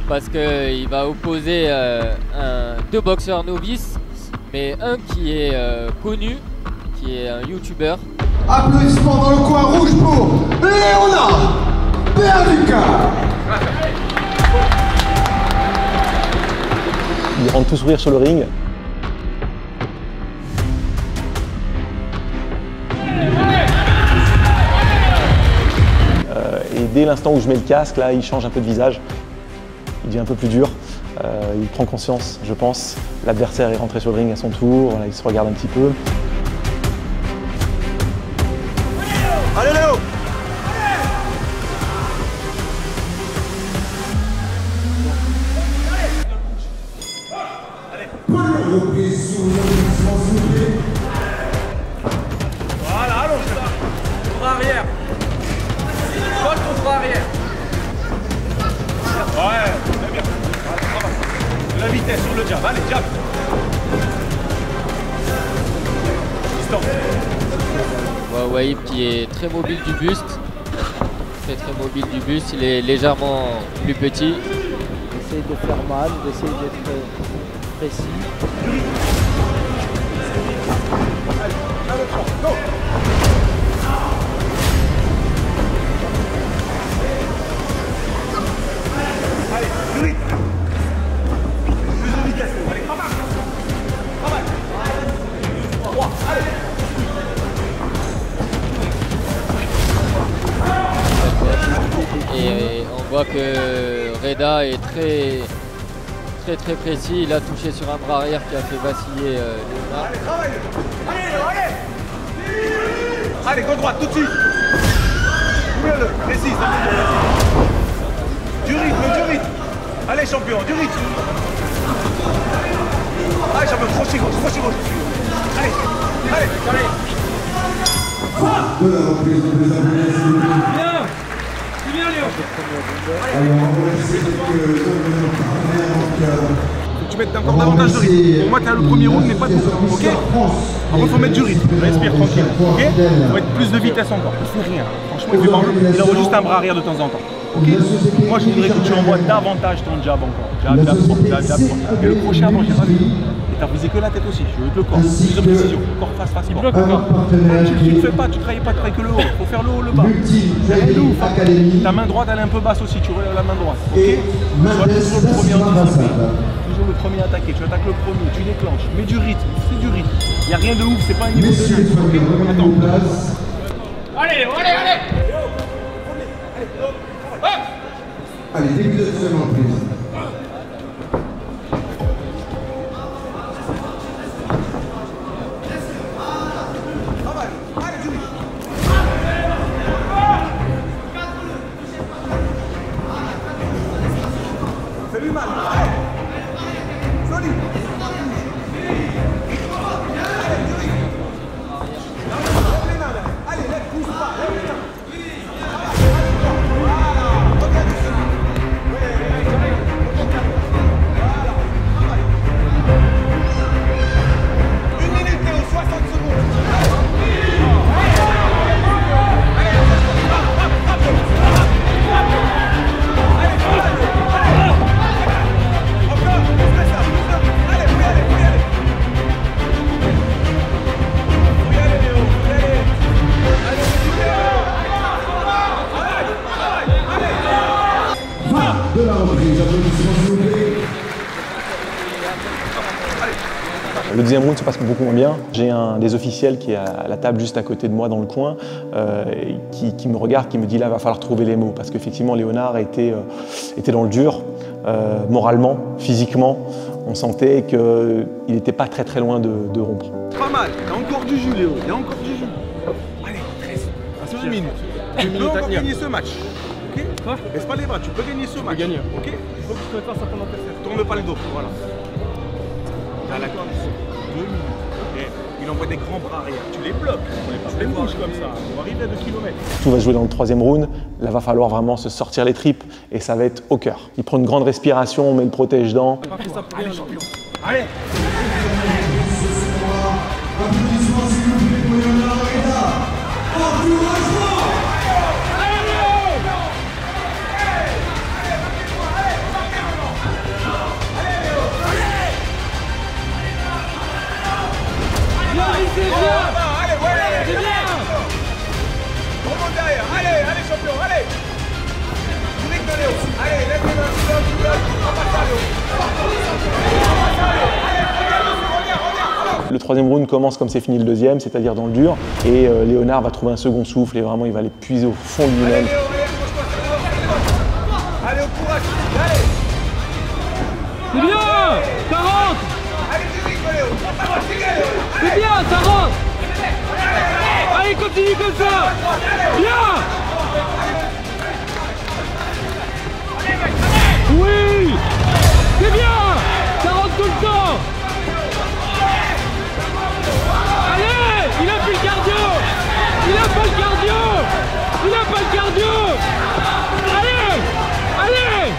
parce qu'il va opposer deux boxeurs novices, mais un qui est connu, qui est un youtubeur. Applaudissements dans le coin rouge pour Léonard Perduca. Ils rentrent tout sourire sur le ring. Et dès l'instant où je mets le casque, là, il change un peu de visage. Il devient un peu plus dur. Il prend conscience, je pense. L'adversaire est rentré sur le ring à son tour. Voilà, il se regarde un petit peu. Allez Léo! temps. On voit Wahib qui est très mobile du buste. Très mobile du buste, il est légèrement plus petit. Essaye de faire mal, d'essayer d'être précis. Allez, plus vite. Plus de vitesse. Allez, travaille. Travaille. 3, allez. Et on voit que Reda est très précis. Il a touché sur un bras arrière qui a fait vaciller Léonard. Allez, travaille. Allez. Allez, gauche droite, tout de suite. Ouvre-le, précise. Du rythme. Allez, champion, du rythme. Allez, champion, crochet gauche. Allez. Bien, Léo. Faut que tu mettes encore davantage de rythme. Pour moi, tu as le premier round, mais pas tout. Ok. Après, il faut mettre du rythme. Respire tranquille. Ok. Il faut mettre plus de vitesse encore. Il fait rien. Franchement, il fait pas. Il envoie juste un bras arrière de temps en temps. Ok. Moi, je voudrais que tu envoies davantage ton jab encore. Jab. Et le crochet avant, j'ai pas vu. Et t'as visé que la tête aussi. Je veux que le corps. Plus de précision. Corps face. Corps. Tu ne fais pas. Tu travailles pas que le haut. Il faut faire le haut, le bas. Ta main droite, elle est un peu basse aussi. Tu relèves la main droite. Ok. Sois toujours le premier en discipline. Toujours le premier à attaquer. Tu attaques le premier. Tu déclenches. Mets du rythme. C'est du rythme. Il n'y a rien de ouf. C'est pas un niveau de jeu. Ok. Attends. Allez. Allez, début de deuxième reprise. Fais-lui mal. Allez. Solide. Allez, lève, pousse pas. De la reprise, applaudissements s'il vous plaît. Le deuxième round se passe beaucoup moins bien. J'ai un des officiels qui est à la table juste à côté de moi dans le coin, qui me regarde, qui me dit là, il va falloir trouver les mots. Parce qu'effectivement, Léonard était dans le dur, moralement, physiquement. On sentait qu'il n'était pas très loin de rompre. Pas mal. Il y a encore du jus, Léo. Il y a encore du jus. Allez, 13. À 2 minutes. Tu peux encore gagner ce match. Ok. Quoi? Baisse pas les bras. Tu peux gagner ce match. Gagner. Ok. Il faut que tu te fasses à ton adversaire. Tourne pas le dos. Voilà. T'as la corde. 2 minutes. Okay. Il envoie des grands bras arrière. Tu les bloques. Tu les bouges comme ça. On va arriver à 2 km. Tout va se jouer dans le troisième round. Là, va falloir vraiment se sortir les tripes et ça va être au cœur. Il prend une grande respiration, on met le protège-dents. Allez, champion. Allez. Applaudissements s'il vous plaît pour Léonard Reda. Encouragement. C'est bien. Remonte derrière. Allez, champion, allez. Du rythme de Léo. Allez, lève les mains. On va faire Léo. Le troisième round commence comme c'est fini le deuxième, c'est-à-dire dans le dur. Et Léonard va trouver un second souffle et vraiment il va aller puiser au fond de lui-même. Allez, au courage. Allez. C'est bien. Ça rentre. Allez, du rythme, Léo. C'est bien, ça rentre. Allez, continue comme ça. Bien. Oui. C'est bien. Ça rentre tout le temps. Allez, il a plus le cardio. Il a pas le cardio. Il a pas le cardio. Allez. Allez.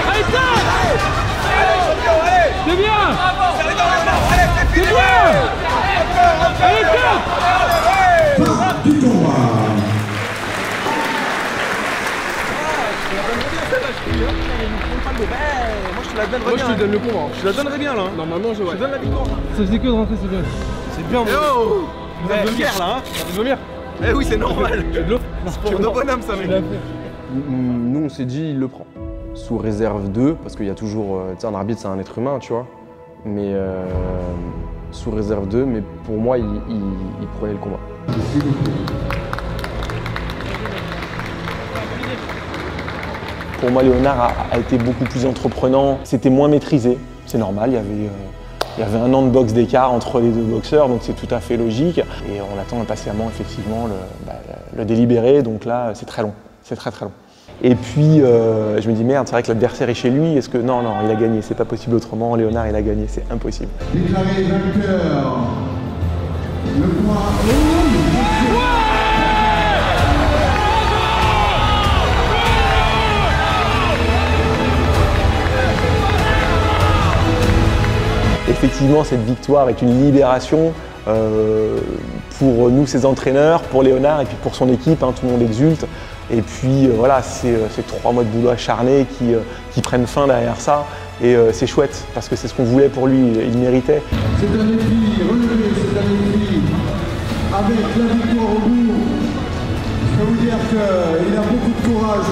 Allez, ça. Allez, Du combat. Moi je te la donnerais bien. Moi je te donne le combat. Je te la donnerais bien là. Normalement je te donne la victoire. Ça faisait que de rentrer, c'est bien. C'est bien. Oh, vous avez de vomir là hein. Vous avez de vomir. Eh oui c'est normal. C'est de l'eau. C'est pour nos bonhommes ça mec. Nous on s'est dit il le prend. Sous réserve 2, parce qu'il y a toujours, tu sais un arbitre c'est un être humain tu vois. Mais sous réserve 2, mais pour moi il prenait le combat. Pour moi, Léonard a été beaucoup plus entreprenant. C'était moins maîtrisé, c'est normal. Il y avait un an de boxe d'écart entre les deux boxeurs, donc c'est tout à fait logique. Et on attend impatiemment effectivement le délibéré, donc là c'est très long, c'est très long. Et puis je me dis merde, c'est vrai que l'adversaire est chez lui, est-ce que non, il a gagné, c'est pas possible autrement, Léonard il a gagné, c'est impossible. Déclaré vainqueur. Le point. Effectivement, cette victoire est une libération pour nous, ses entraîneurs, pour Léonard et puis pour son équipe, hein, tout le monde exulte. Et puis voilà, c'est 3 mois de boulot acharné qui prennent fin derrière ça. Et c'est chouette, parce que c'est ce qu'on voulait pour lui, il méritait. C'est un défi relevé, c'est un défi avec la victoire au bout. Je peux vous dire qu'il a beaucoup de courage.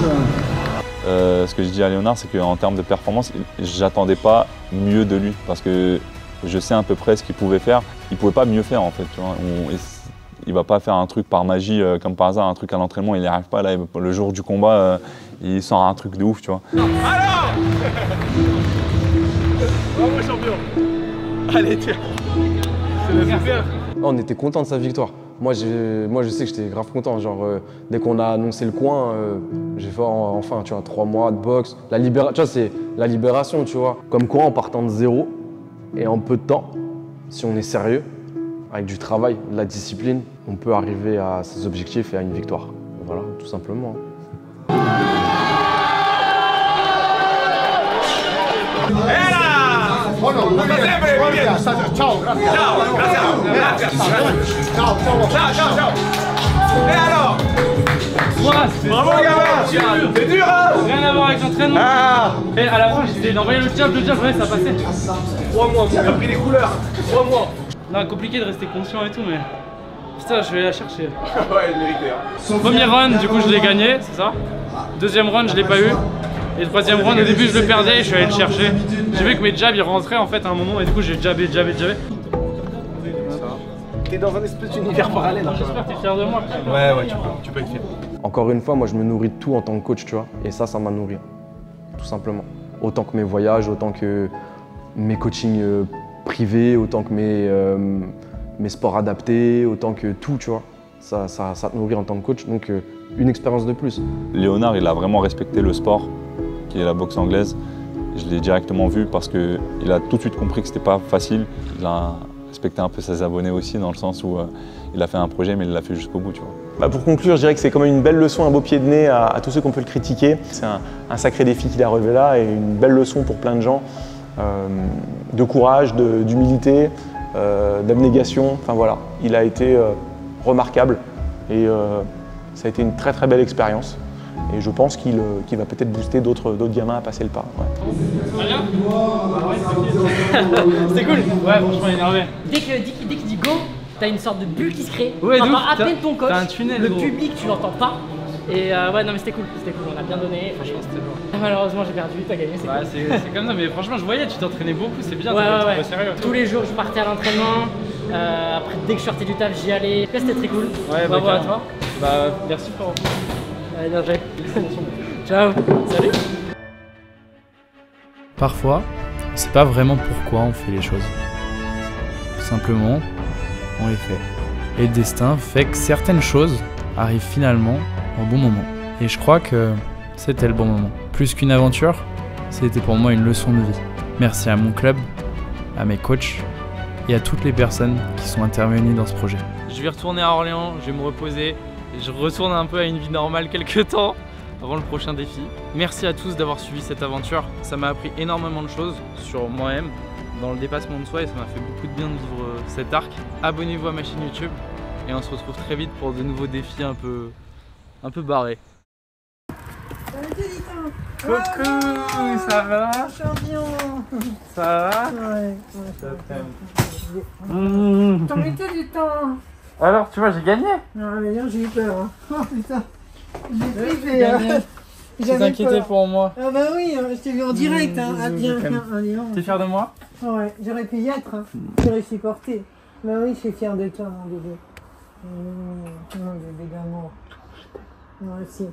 Ce que je dis à Léonard, c'est qu'en termes de performance, j'attendais pas mieux de lui parce que je sais à peu près ce qu'il pouvait faire. Il pouvait pas mieux faire en fait. Tu vois. Il va pas faire un truc par magie comme par hasard, un truc à l'entraînement, il n'y arrive pas. Là, le jour du combat, il sort un truc de ouf, tu vois. Alors bravo champion. Allez tiens. C'est super. On était content de sa victoire. Moi je sais que j'étais grave content, genre dès qu'on a annoncé le coin, j'ai fait enfin tu vois 3 mois de boxe, tu vois c'est la libération tu vois. Comme quoi en partant de zéro et en peu de temps, si on est sérieux, avec du travail, de la discipline, on peut arriver à ses objectifs et à une victoire. Voilà, tout simplement. Oh no, muy bien, muy bien. Ciao, gracias. Ciao, gracias. Ciao. Et alors bravo gamin. C'est dur hein. Rien à voir avec l'entraînement. Et à la fin j'essayais d'envoyer le jab, ouais ça passait. 3 mois, on a pris les couleurs. 3 mois. Non, compliqué de rester conscient et tout mais... Putain je vais la chercher. Ouais, il méritait hein. Premier round du coup je l'ai gagné, c'est ça. Deuxième round je l'ai pas eu. Et le troisième round, au début je le perdais et je suis allé le chercher. J'ai vu que mes jabs ils rentraient en fait à un moment et du coup j'ai jabé. T'es dans un espèce d'univers parallèle. J'espère que t'es fier de moi. Ouais, tu peux être fier. Encore une fois, moi je me nourris de tout en tant que coach, tu vois. Et ça m'a nourri, tout simplement. Autant que mes voyages, autant que mes coachings privés, autant que mes sports adaptés, autant que tout, tu vois. Ça te nourrit en tant que coach, donc une expérience de plus. Léonard, il a vraiment respecté le sport, qui est la boxe anglaise. Je l'ai directement vu parce qu'il a tout de suite compris que c'était pas facile. Il a respecté un peu ses abonnés aussi, dans le sens où il a fait un projet, mais il l'a fait jusqu'au bout, tu vois. Bah pour conclure, je dirais que c'est quand même une belle leçon, un beau pied de nez à tous ceux qu'on peut le critiquer. C'est un sacré défi qu'il a relevé là et une belle leçon pour plein de gens de courage, d'humilité, d'abnégation. Enfin voilà, il a été remarquable et ça a été une très belle expérience. Et je pense qu'il va peut-être booster d'autres gamins à passer le pas. Ouais. C'était cool. Ouais, franchement énervé. Dès qu'il dit go, t'as une sorte de bulle qui se crée. Ouais, t'entends à peine ton coach. T'as un tunnel, le gros. public, tu l'entends pas. Et ouais, non mais c'était cool, on a bien donné. Franchement, c'était bon. Malheureusement, j'ai perdu, t'as gagné, c'est cool. C'est comme ça, mais franchement, je voyais, tu t'entraînais beaucoup, c'est bien. Ouais. Sérieux. Tous les jours, je partais à l'entraînement. Après, dès que je sortais du taf, j'y allais. Là, c'était très cool. Ouais, bravo à toi. Bah, merci pour. Allez, bien joué. Ciao. Salut. Parfois, on sait pas vraiment pourquoi on fait les choses. Tout simplement, on les fait. Et le destin fait que certaines choses arrivent finalement au bon moment. Et je crois que c'était le bon moment. Plus qu'une aventure, c'était pour moi une leçon de vie. Merci à mon club, à mes coachs et à toutes les personnes qui sont intervenues dans ce projet. Je vais retourner à Orléans, je vais me reposer. Je retourne un peu à une vie normale quelques temps avant le prochain défi. Merci à tous d'avoir suivi cette aventure. Ça m'a appris énormément de choses sur moi-même, dans le dépassement de soi et ça m'a fait beaucoup de bien de vivre cet arc. Abonnez-vous à ma chaîne YouTube et on se retrouve très vite pour de nouveaux défis un peu barrés. Coucou, ça va? Champion. Ça va? Ouais, t'en mettais du temps. Alors, tu vois, j'ai gagné. Non, mais non, j'ai eu peur. Hein. Oh putain. J'ai J'ai gagné. Tu t'inquiétais pour moi. Ah bah oui, je t'ai vu en direct. Hein. Ah bien, allez, on. T'es fier de moi? Ouais, j'aurais pu y être. Hein. J'aurais supporté. Bah oui, je suis fier de toi, mon bébé. Mon bébé d'amour. Moi aussi.